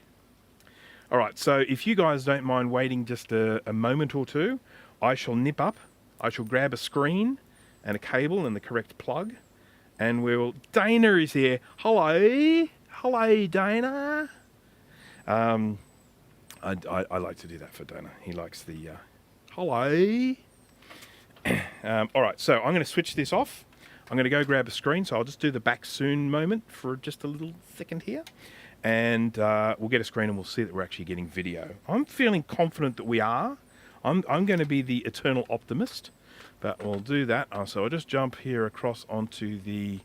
All right, so if you guys don't mind waiting just a moment or two, I shall nip up. I shall grab a screen and a cable and the correct plug. And Dana is here. Hello. Hello, Dana. I like to do that for Dana. He likes the hello. All right, so I'm going to switch this off. I'm going to go grab a screen, so I'll just do the back soon moment for just a little second here. And we'll get a screen and we'll see that we're actually getting video. I'm feeling confident that we are. I'm going to be the eternal optimist, but we'll do that. So I'll just jump here across onto the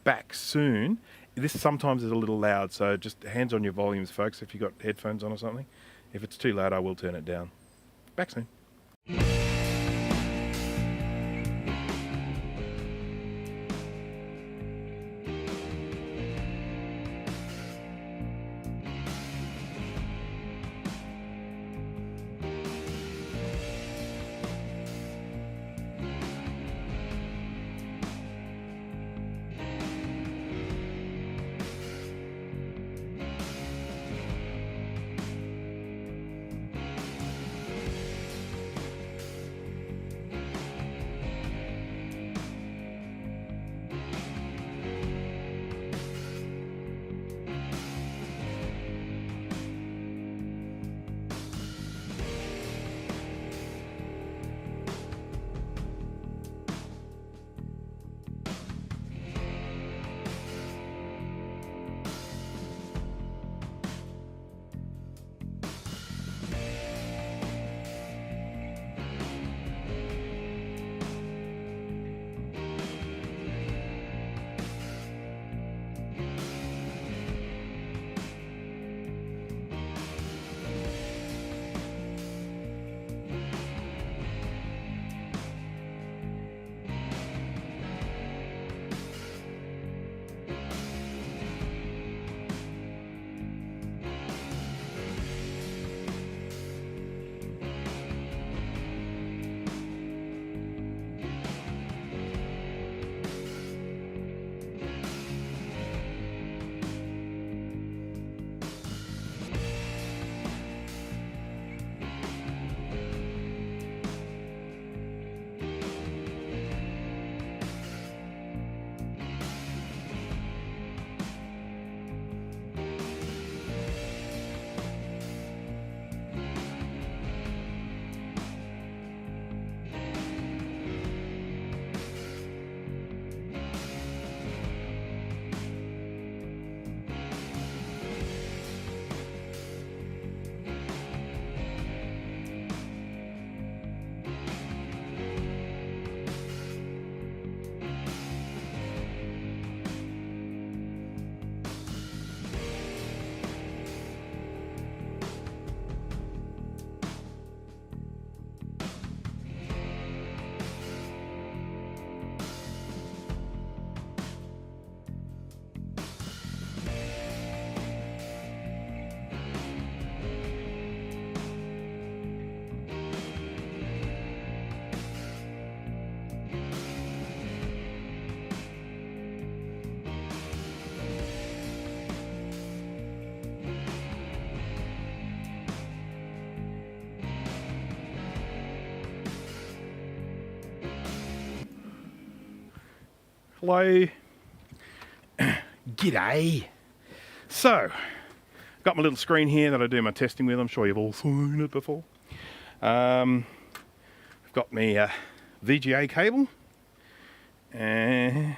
back soon. This sometimes is a little loud, so just hands on your volumes, folks, if you've got headphones on or something. If it's too loud, I will turn it down. Back soon. Hello. G'day. So, got my little screen here that I do my testing with. I'm sure you've all seen it before. I've got my VGA cable and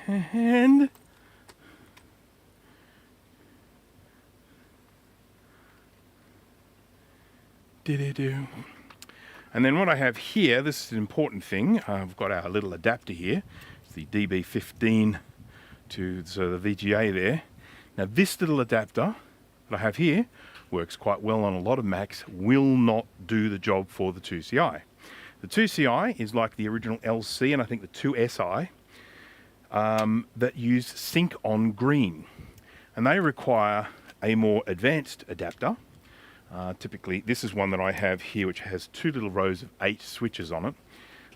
and then what I have here, this is an important thing. I've got our little adapter here. It's the DB15 to the VGA there. Now this little adapter that I have here works quite well on a lot of Macs, will not do the job for the 2CI. The 2CI is like the original LC and I think the 2SI. that use sync on green, and they require a more advanced adapter. Typically, this is one that I have here, which has 2 little rows of 8 switches on it.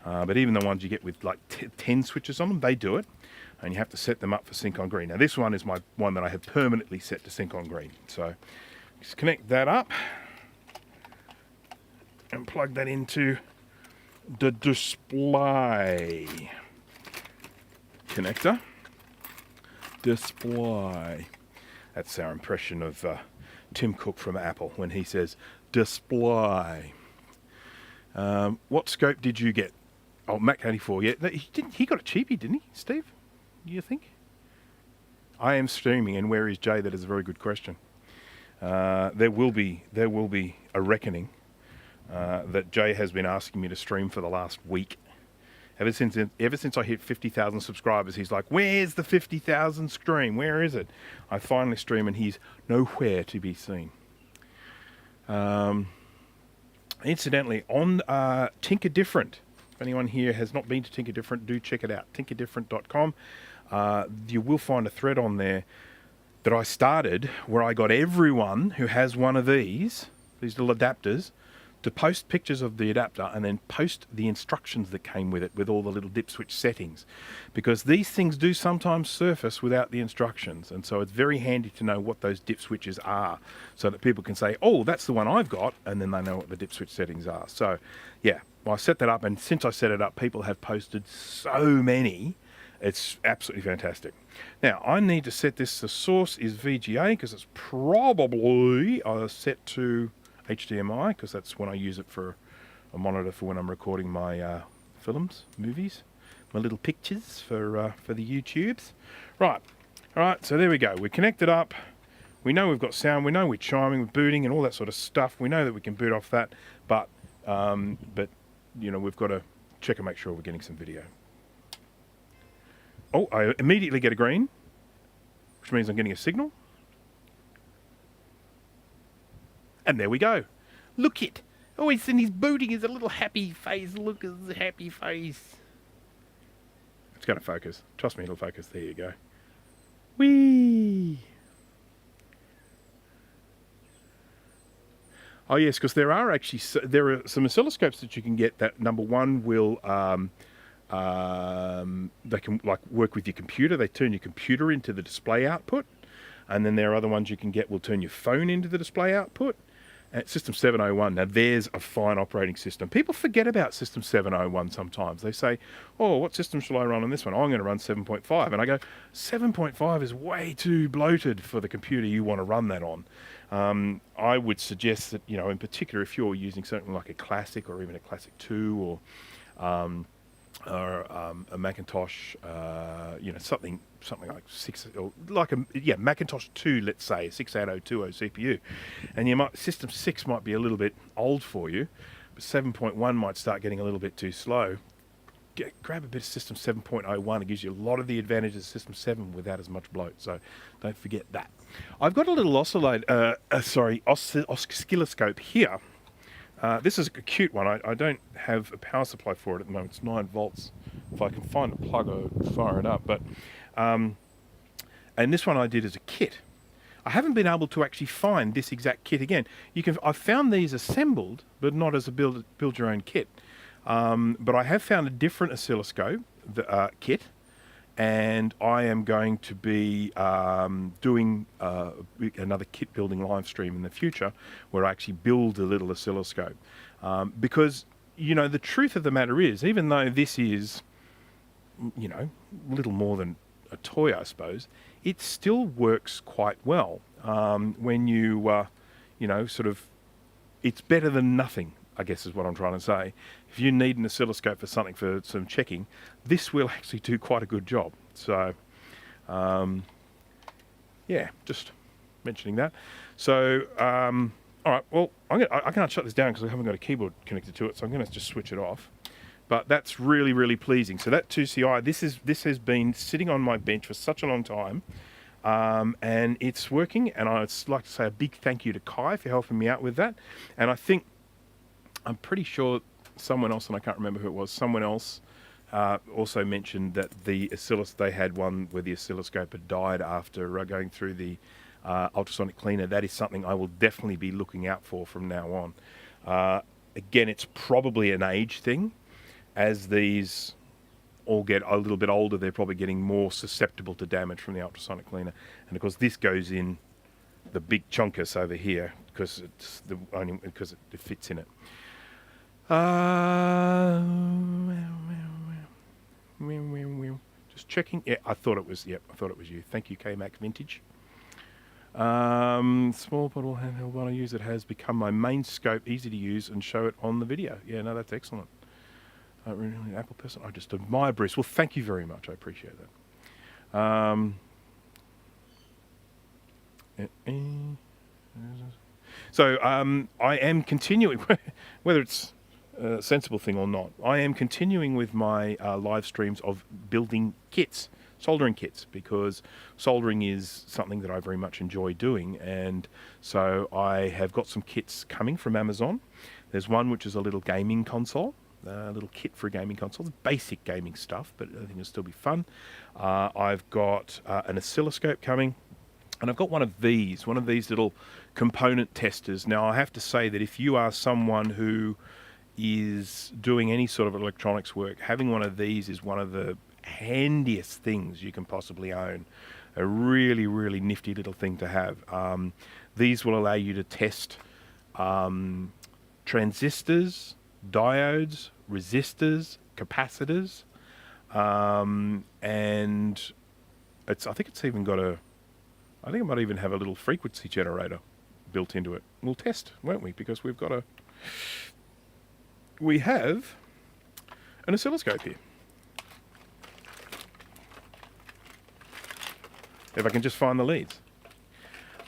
But even the ones you get with like 10 switches on them, they do it, and you have to set them up for sync on green. Now this one is my one that I have permanently set to sync on green. So just connect that up and plug that into the display connector. Display. That's our impression of Tim Cook from Apple when he says display. What scope did you get? Oh, Mac 84. Yeah, he got it cheapy, didn't he, Steve? You think? I am streaming, and where is Jay? That is a very good question. There will be a reckoning that Jay has been asking me to stream for the last week. Ever since I hit 50,000 subscribers, he's like, "Where's the 50,000 stream? Where is it?" I finally stream, and he's nowhere to be seen. Incidentally, on Tinker Different. If anyone here has not been to Tinker Different, do check it out. Tinkerdifferent.com. You will find a thread on there that I started where I got everyone who has one of these little adapters to post pictures of the adapter and then post the instructions that came with it with all the little dip switch settings, because these things do sometimes surface without the instructions, and so it's very handy to know what those dip switches are so that people can say, "Oh, that's the one I've got," and then they know what the dip switch settings are. So yeah, well, I set that up, and since I set it up, people have posted so many. It's absolutely fantastic. Now I need to set this, the source is VGA because it's probably set to HDMI, because that's when I use it for a monitor for when I'm recording my films, movies, my little pictures for the YouTubes. Right, all right, so there we go. We're connected up. We know we've got sound. We know we're chiming, we're booting, and all that sort of stuff. We know that we can boot off that, but you know, we've got to check and make sure we're getting some video. Oh, I immediately get a green, which means I'm getting a signal. And there we go. Look it. Oh, it's in his booting is a little happy face. Look at the happy face. It's going to focus. Trust me, it'll focus. There you go. Whee! Oh yes, because there are some oscilloscopes that you can get that, number one, will they can like work with your computer. They turn your computer into the display output, and then there are other ones you can get will turn your phone into the display output. System 701, now there's a fine operating system. People forget about System 701 sometimes. They say, "Oh, what system shall I run on this one?" "Oh, I'm going to run 7.5. And I go, 7.5 is way too bloated for the computer you want to run that on. I would suggest that, you know, in particular, if you're using something like a Classic or even a Classic 2 or a Macintosh, you know, something like Macintosh 2, let's say, a 68020 CPU, and System 6 might be a little bit old for you, but 7.1 might start getting a little bit too slow. Grab a bit of System 7.01. It gives you a lot of the advantages of System 7 without as much bloat, so don't forget that. I've got a little oscilloscope here. This is a cute one. I don't have a power supply for it at the moment. It's 9 volts. If I can find a plug, I'll fire it up. But and this one I did as a kit. I haven't been able to actually find this exact kit again. I've found these assembled, but not as a build your own kit. But I have found a different oscilloscope kit, and I am going to be doing another kit building live stream in the future where I actually build a little oscilloscope. Because, you know, the truth of the matter is, even though this is, you know, little more than a toy, I suppose, it still works quite well. When you, you know, sort of, it's better than nothing, I guess is what I'm trying to say. If you need an oscilloscope for something, for some checking, this will actually do quite a good job. So, yeah, just mentioning that. So, all right, well, I can't shut this down because I haven't got a keyboard connected to it, so I'm going to just switch it off. But that's really, really pleasing. So that 2CI, this has been sitting on my bench for such a long time, and it's working. And I'd like to say a big thank you to Kai for helping me out with that. And I'm pretty sure someone else, and I can't remember who it was, someone else also mentioned that they had one where the oscilloscope had died after going through the ultrasonic cleaner. That is something I will definitely be looking out for from now on. Again, it's probably an age thing. As these all get a little bit older, they're probably getting more susceptible to damage from the ultrasonic cleaner. And of course, this goes in the big chunkus over here because it fits in it. Just checking. Yeah, I thought it was. Yep, I thought it was you. Thank you, K-Mac Vintage. Small portable handheld one I use. It has become my main scope, easy to use, and show it on the video. Yeah, no, that's excellent. Really an Apple person. I just admire Bruce. Well, thank you very much. I appreciate that. So I am continuing, whether it's a sensible thing or not, I am continuing with my live streams of building kits, soldering kits, because soldering is something that I very much enjoy doing. And so I have got some kits coming from Amazon. There's one which is a little gaming console. A little kit for a gaming console. It's basic gaming stuff, but I think it'll still be fun. I've got an oscilloscope coming, and I've got one of these little component testers. Now, I have to say that if you are someone who is doing any sort of electronics work, having one of these is one of the handiest things you can possibly own. A really, really nifty little thing to have. These will allow you to test transistors, diodes, resistors, capacitors, and I think it's even got I think it might even have a little frequency generator built into it. We'll test, won't we? Because we have an oscilloscope here. If I can just find the leads.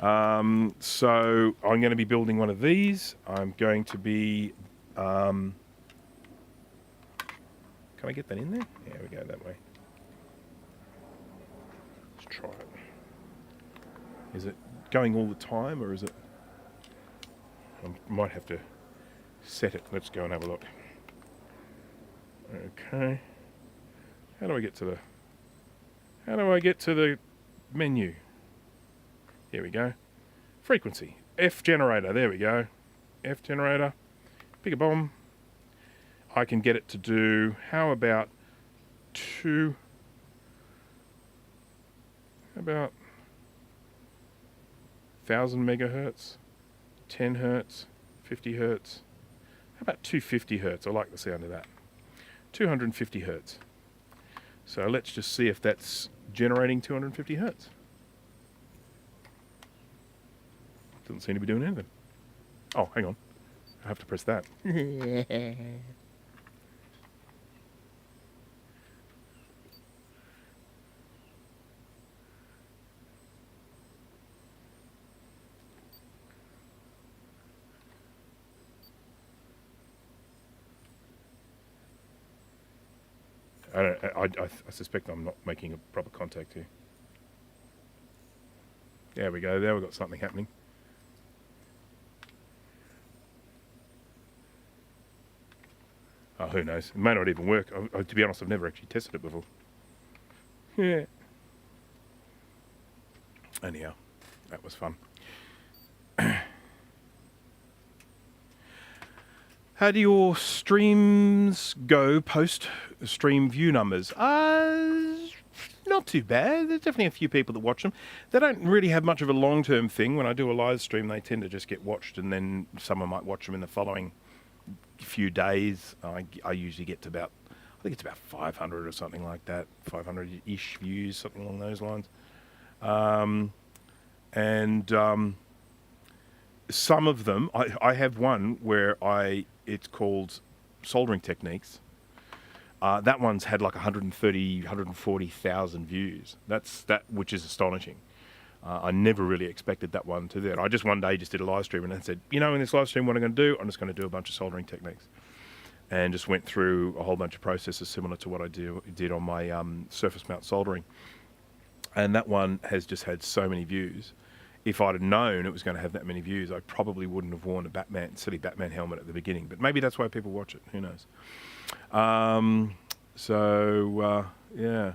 So I'm going to be building one of these. I'm going to be can I get that in there? Yeah, we go that way. Let's try it. Is it going all the time, or is it... I might have to set it. Let's go and have a look. Okay. How do I get to the menu? Here we go. Frequency. F generator. There we go. F generator. Pick a bomb. I can get it to do, how about 1,000 megahertz, 10 hertz, 50 hertz. How about 250 hertz? I like the sound of that. 250 hertz. So let's just see if that's generating 250 hertz. Doesn't seem to be doing anything. Oh, hang on. I have to press that. I suspect I'm not making a proper contact here. There we go. There we've got something happening. Oh, who knows? It may not even work. To be honest, I've never actually tested it before. Yeah. Anyhow, that was fun. How do your streams go post-stream view numbers? Not too bad. There's definitely a few people that watch them. They don't really have much of a long-term thing. When I do a live stream, they tend to just get watched, and then someone might watch them in the following few days. I usually get to about, I think it's about 500 or something like that, 500-ish views, something along those lines. Some of them, I have one where it's called Soldering Techniques. That one's had like 140,000 views. Which is astonishing. I never really expected that one to that. I just one day just did a live stream and then said, in this live stream, what I'm going to do, I'm just going to do a bunch of soldering techniques. And just went through a whole bunch of processes similar to what I did on my surface mount soldering. And that one has just had so many views. If I'd have known it was going to have that many views, I probably wouldn't have worn a silly Batman helmet at the beginning. But maybe that's why people watch it. Who knows? So yeah.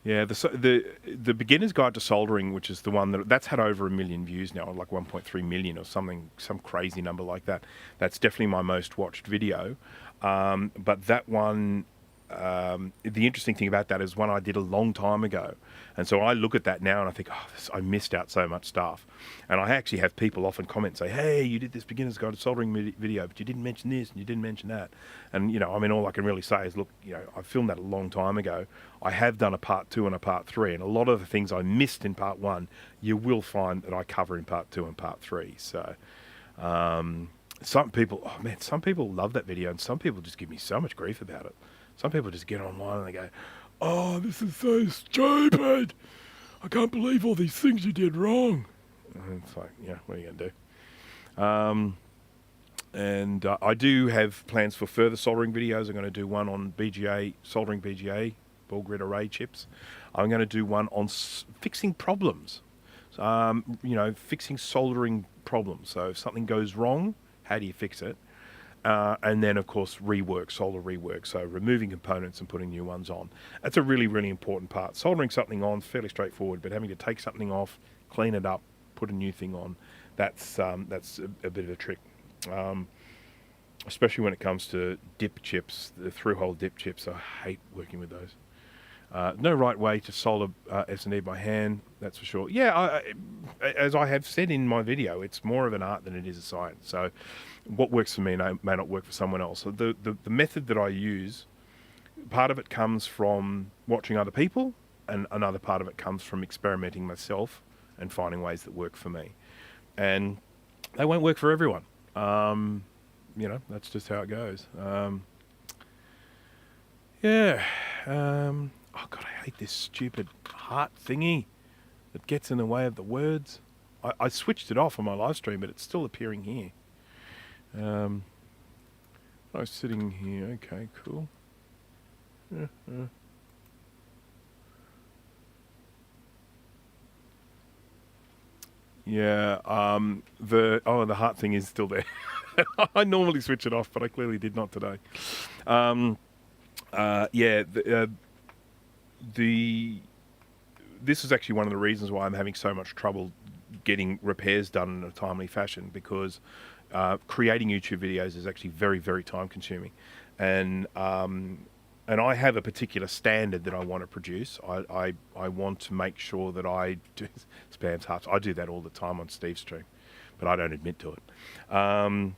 Yeah, the beginner's guide to soldering, which is the one that's had over 1 million views now, like 1.3 million or something, some crazy number like that. That's definitely my most watched video. But that one, the interesting thing about that is one I did a long time ago, and so I look at that now and I think, oh, I missed out so much stuff. And I actually have people often comment, say, hey, you did this beginner's guide to soldering video, but you didn't mention this and you didn't mention that. And I mean, all I can really say is, look, I filmed that a long time ago. I have done a part 2 and a part 3, and a lot of the things I missed in part 1, you will find that I cover in part 2 and part 3. So some people, oh man, some people love that video, and some people just give me so much grief about it. Some people just get online and they go, oh, this is so stupid. I can't believe all these things you did wrong. And it's like, yeah, what are you going to do? And I do have plans for further soldering videos. I'm going to do one on BGA, soldering BGA, ball grid array chips. I'm going to do one on fixing problems. Fixing soldering problems. So if something goes wrong, how do you fix it? And then, of course, solder rework. So removing components and putting new ones on. That's a really, really important part. Soldering something on is fairly straightforward, but having to take something off, clean it up, put a new thing on, that's a bit of a trick. Especially when it comes to dip chips, the through-hole dip chips. I hate working with those. No right way to solder S&D by hand, that's for sure. Yeah, as I have said in my video, it's more of an art than it is a science. So what works for me may not work for someone else. So the method that I use, part of it comes from watching other people, and another part of it comes from experimenting myself and finding ways that work for me. And they won't work for everyone. That's just how it goes. Oh God, I hate this stupid heart thingy that gets in the way of the words. I switched it off on my live stream, but it's still appearing here. I was sitting here. Okay, cool. Yeah, the heart thing is still there. I normally switch it off, but I clearly did not today. This is actually one of the reasons why I'm having so much trouble getting repairs done in a timely fashion, because creating YouTube videos is actually very, very time consuming. And I have a particular standard that I want to produce. I want to make sure that I do spams hearts. I do that all the time on Steve's stream, but I don't admit to it. I'm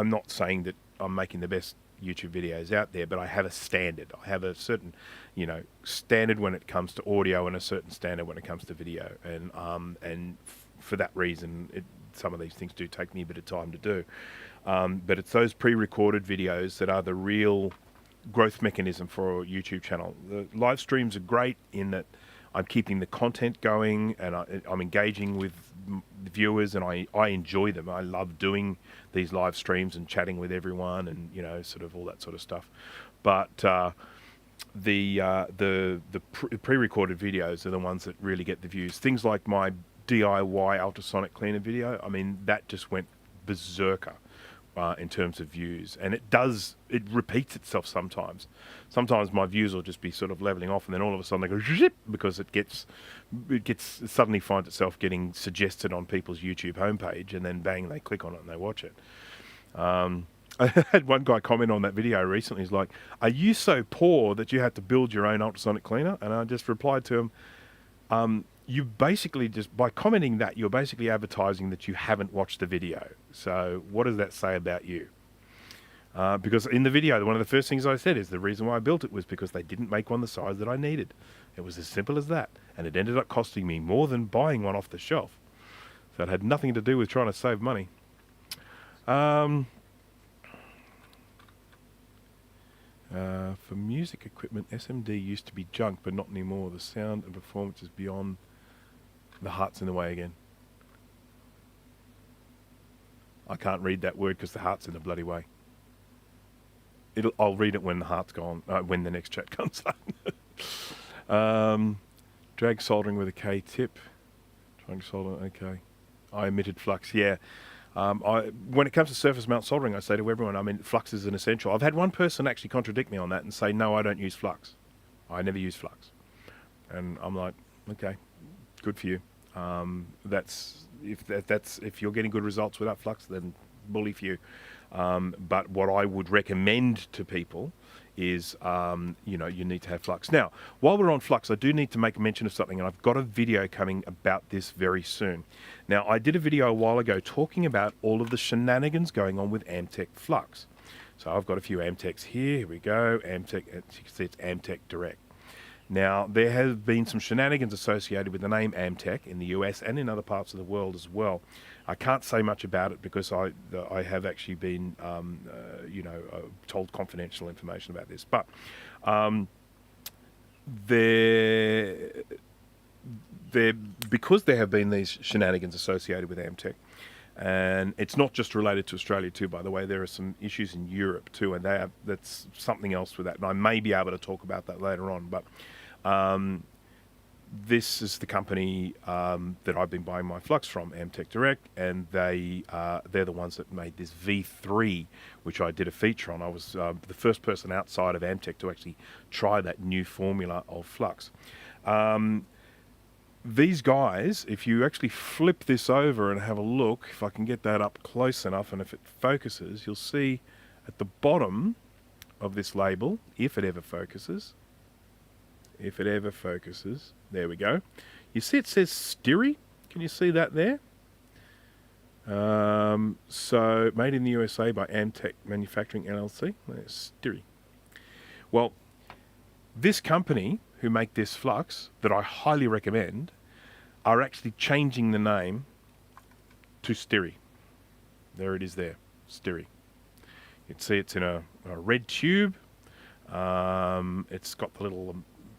not saying that I'm making the best YouTube videos out there, but I have a standard. I have a certain, standard when it comes to audio and a certain standard when it comes to video. And for that reason, some of these things do take me a bit of time to do. But it's those pre-recorded videos that are the real growth mechanism for a YouTube channel. The live streams are great in that I'm keeping the content going, and I'm engaging with the viewers, and I enjoy them. I love doing these live streams and chatting with everyone, and sort of all that sort of stuff. But the pre-recorded videos are the ones that really get the views. Things like my DIY ultrasonic cleaner video, I mean, that just went berserker in terms of views, and it repeats itself sometimes. Sometimes my views will just be sort of leveling off, and then all of a sudden they go zip, because it suddenly finds itself getting suggested on people's YouTube homepage, and then bang, they click on it and they watch it. I had one guy comment on that video recently. He's like, "Are you so poor that you had to build your own ultrasonic cleaner?" And I just replied to him, you basically just, by commenting that, you're basically advertising that you haven't watched the video. So what does that say about you? Because in the video, one of the first things I said is the reason why I built it was because they didn't make one the size that I needed. It was as simple as that. And it ended up costing me more than buying one off the shelf. So it had nothing to do with trying to save money. For music equipment, SMD used to be junk, but not anymore. The sound and performance is beyond. The heart's in the way again. I can't read that word because the heart's in the bloody way. I'll read it when the heart's gone, when the next chat comes up. Drag soldering with a K tip. Trying to solder, okay. I emitted flux, yeah. When it comes to surface mount soldering, I say to everyone, I mean, flux is an essential. I've had one person actually contradict me on that and say, no, I don't use flux. I never use flux. And I'm like, okay, good for you. If you're getting good results without flux, then bully for you. But what I would recommend to people is, you need to have flux. Now, while we're on flux, I do need to make mention of something, and I've got a video coming about this very soon. Now, I did a video a while ago talking about all of the shenanigans going on with Amtech flux. So I've got a few Amtechs here. Here we go. Amtech, as you can see, it's Amtech Direct. Now, there have been some shenanigans associated with the name Amtech in the US and in other parts of the world as well. I can't say much about it because I have actually been, told confidential information about this. But because there have been these shenanigans associated with Amtech, and it's not just related to Australia too, by the way. There are some issues in Europe too, and that's something else with that. And I may be able to talk about that later on. But this is the company that I've been buying my flux from, Amtech Direct, and they're the ones that made this V3, which I did a feature on. I was the first person outside of Amtech to actually try that new formula of flux. These guys, if you actually flip this over and have a look, if I can get that up close enough and if it focuses, you'll see at the bottom of this label, if it ever focuses, there we go. You see it says Styri? Can you see that there? So, made in the USA by Amtech Manufacturing LLC. There's Styri. Well, this company who make this flux, that I highly recommend, are actually changing the name to Styri. There it is there, Styri. You can see it's in a red tube. It's got the little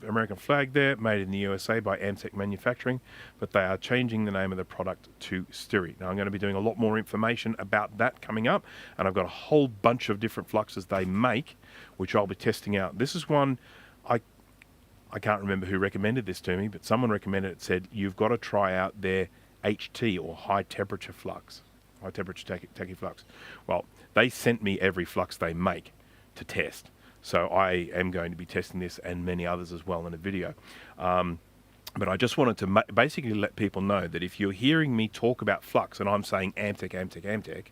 American flag there, made in the USA by Amtech Manufacturing, but they are changing the name of the product to Styri. Now, I'm going to be doing a lot more information about that coming up, and I've got a whole bunch of different fluxes they make, which I'll be testing out. This is one I can't remember who recommended this to me, but someone recommended it, said, you've got to try out their HT, or high temperature flux, high temperature tachyflux. Well, they sent me every flux they make to test. So I am going to be testing this and many others as well in a video. But I just wanted to basically let people know that if you're hearing me talk about flux and I'm saying Amtech,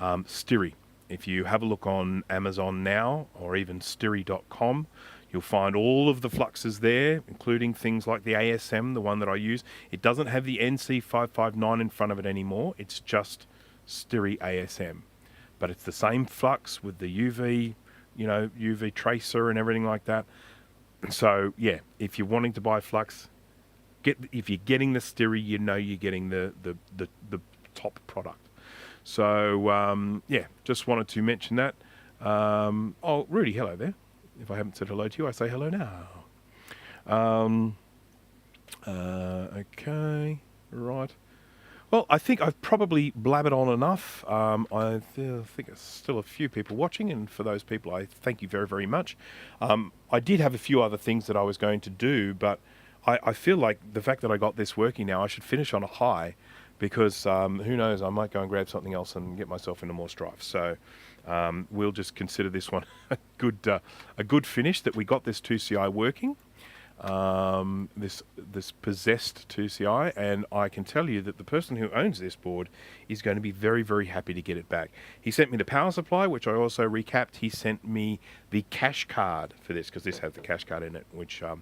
Styri. If you have a look on Amazon now, or even Styri.com, you'll find all of the fluxes there, including things like the ASM, the one that I use. It doesn't have the NC559 in front of it anymore. It's just Styri ASM. But it's the same flux with the UV, UV tracer and everything like that. So, yeah, if you're wanting to buy flux, if you're getting the Styri, you're getting the top product. So, yeah, just wanted to mention that. Oh, Rudy, hello there. If I haven't said hello to you, I say hello now. Okay, right. Well, I think I've probably blabbered on enough. I think there's still a few people watching, and for those people, I thank you very, very much. I did have a few other things that I was going to do, but I feel like the fact that I got this working now, I should finish on a high, because who knows, I might go and grab something else and get myself into more strife. So we'll just consider this one a good finish, that we got this 2CI working. This possessed 2CI, and I can tell you that the person who owns this board is going to be very, very happy to get it back. He sent me the power supply, which I also recapped. He sent me the cash card for this, because this has the cash card in it, which I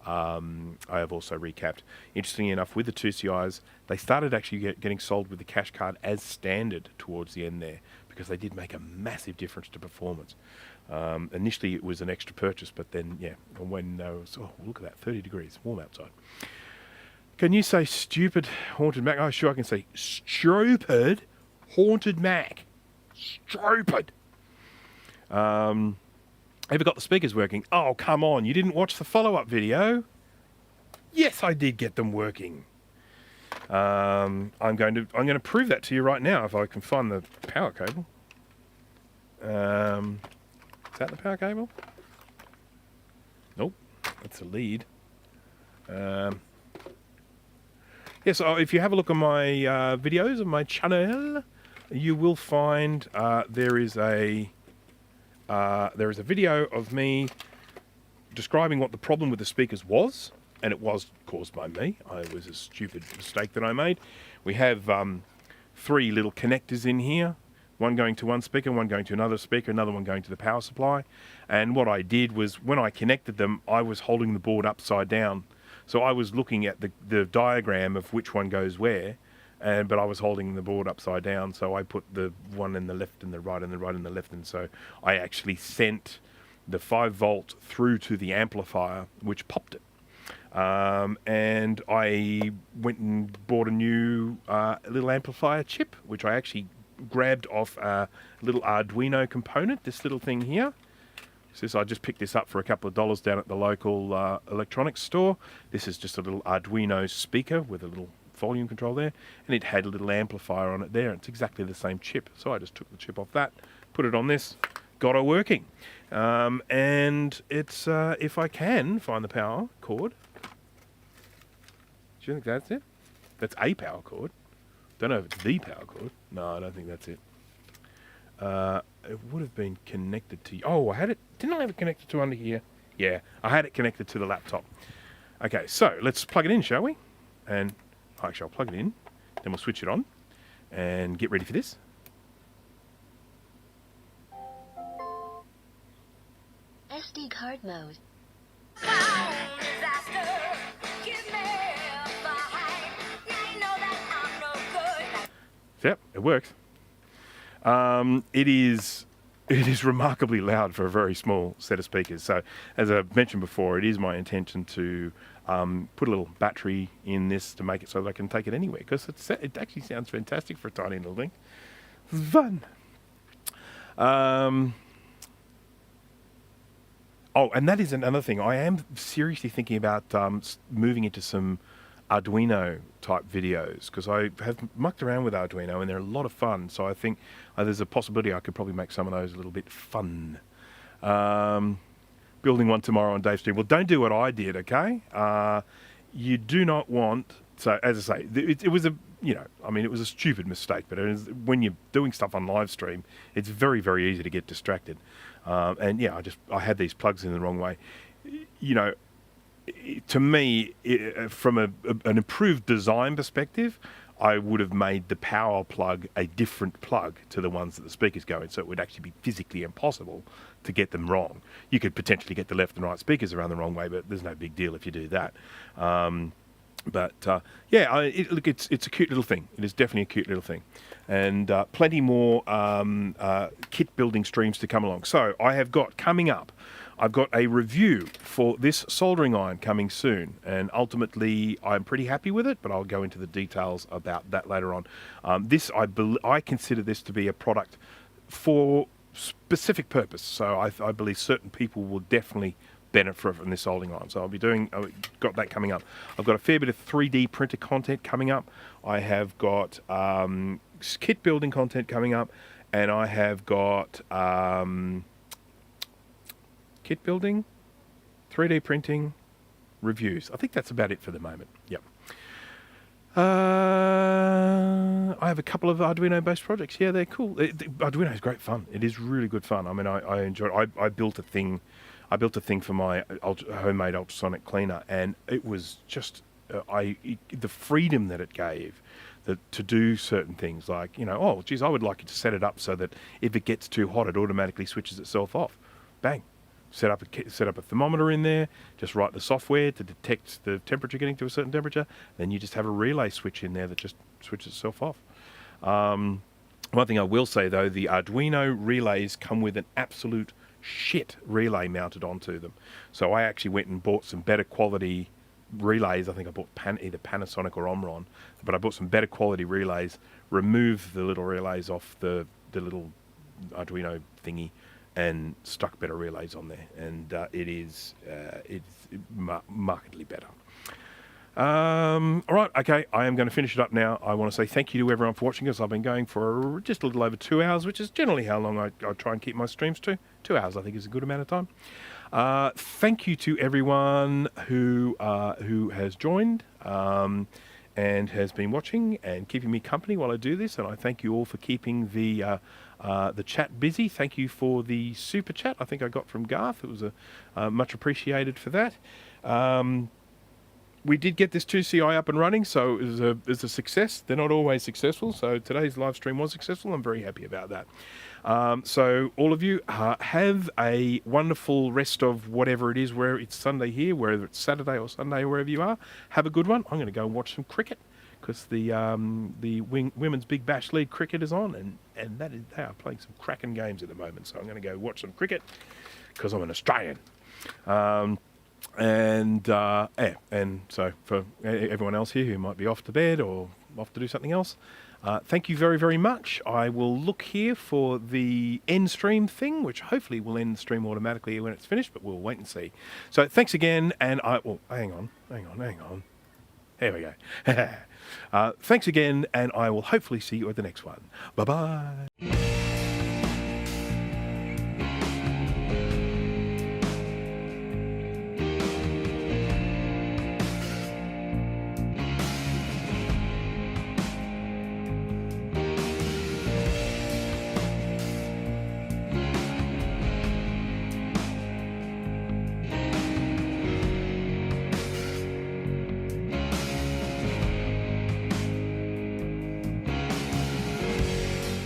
have also recapped. Interestingly enough, with the 2CIs, they started actually getting sold with the cash card as standard towards the end there, because they did make a massive difference to performance. Initially it was an extra purchase, but then, yeah, when oh, look at that, 30 degrees, warm outside. Can you say stupid haunted Mac? Oh, sure, I can say stupid haunted Mac. Stupid. Ever got the speakers working? Oh, come on, you didn't watch the follow-up video? Yes, I did get them working. I'm going to prove that to you right now if I can find the power cable. Is that the power cable? Nope, that's a lead. Yeah, Yes, if you have a look on my videos on my channel, you will find there is a video of me describing what the problem with the speakers was, and it was caused by me. It was a stupid mistake that I made. We have 3 little connectors in here, one going to one speaker, one going to another speaker, another one going to the power supply. And what I did was, when I connected them, I was holding the board upside down. So I was looking at the diagram of which one goes where, but I was holding the board upside down. So I put the one in the left and the right and the right and the left. And so I actually sent the 5 volt through to the amplifier, which popped it. And I went and bought a new little amplifier chip, which I actually grabbed off a little Arduino component, this little thing here. So I just picked this up for a couple of dollars down at the local electronics store. This is just a little Arduino speaker with a little volume control there, and it had a little amplifier on it there. It's exactly the same chip. So I just took the chip off that, put it on this, got it working. And it's, if I can find the power cord. Do you think that's it? That's a power cord. Don't know if it's the power cord. No, I don't think that's it. It would have been connected to... Oh, I had it... Didn't I have it connected to under here? Yeah, I had it connected to the laptop. Okay, so let's plug it in, shall we? And actually, I'll plug it in. Then we'll switch it on and get ready for this. SD card mode. Yep, it works. It is remarkably loud for a very small set of speakers. So, as I mentioned before, it is my intention to put a little battery in this to make it so that I can take it anywhere, because it actually sounds fantastic for a tiny little thing. It's fun. Oh, and that is another thing. I am seriously thinking about moving into some Arduino type videos, because I have mucked around with Arduino and they're a lot of fun. So I think there's a possibility I could probably make some of those a little bit fun. Building one tomorrow on Dave's stream. Well, don't do what I did, okay? You do not want... So, as I say, it was a... You know, I mean, it was a stupid mistake, but when you're doing stuff on live stream, it's very, very easy to get distracted. And yeah, I had these plugs in the wrong way. You know, to me, from an improved design perspective, I would have made the power plug a different plug to the ones that the speakers go in, so it would actually be physically impossible to get them wrong. You could potentially get the left and right speakers around the wrong way, but there's no big deal if you do that. Yeah, look, it's a cute little thing. It is definitely a cute little thing. And plenty more kit building streams to come along. So I have got coming up, I've got a review for this soldering iron coming soon. And ultimately, I'm pretty happy with it, but I'll go into the details about that later on. I consider this to be a product for specific purpose. So I believe certain people will definitely benefit from this soldering iron. So I've got that coming up. I've got a fair bit of 3D printer content coming up. I have got kit building content coming up, and I have got kit building, 3D printing, reviews. I think that's about it for the moment. Yep. I have a couple of Arduino-based projects. Yeah, they're cool. Arduino is great fun. It is really good fun. I mean, I enjoy it. I built a thing. I built a thing for my homemade ultrasonic cleaner, and it was just the freedom that it gave to do certain things, like, you know, oh, geez, I would like you to set it up so that if it gets too hot, it automatically switches itself off. Bang. Set up a thermometer in there, just write the software to detect the temperature getting to a certain temperature, then you just have a relay switch in there that just switches itself off. One thing I will say, though, the Arduino relays come with an absolute shit relay mounted onto them. So I actually went and bought some better quality relays. I think I bought either Panasonic or Omron, but I bought some better quality relays, removed the little relays off the little Arduino thingy, and stuck better relays on there, and it's markedly better. All right, okay, I am going to finish it up now. I want to say thank you to everyone for watching us. I've been going for just a little over 2 hours, which is generally how long I try and keep my streams to. 2 hours, I think, is a good amount of time. Thank you to everyone who has joined, and has been watching and keeping me company while I do this. And I thank you all for keeping the chat busy. Thank you for the super chat I think I got from Garth. It was much appreciated for that. We did get this 2CI up and running, so it was a success. They're not always successful, so today's live stream was successful. I'm very happy about that. So all of you, have a wonderful rest of whatever it is, where it's Sunday here, whether it's Saturday or Sunday, wherever you are. Have a good one. I'm going to go and watch some cricket, because the Women's Big Bash League cricket is on, and they are playing some cracking games at the moment. So I'm going to go watch some cricket, because I'm an Australian. And so for everyone else here who might be off to bed or off to do something else, thank you very, very much. I will look here for the end stream thing, which hopefully will end the stream automatically when it's finished, but we'll wait and see. So thanks again, and hang on. There we go. Thanks again, and I will hopefully see you at the next one. Bye-bye.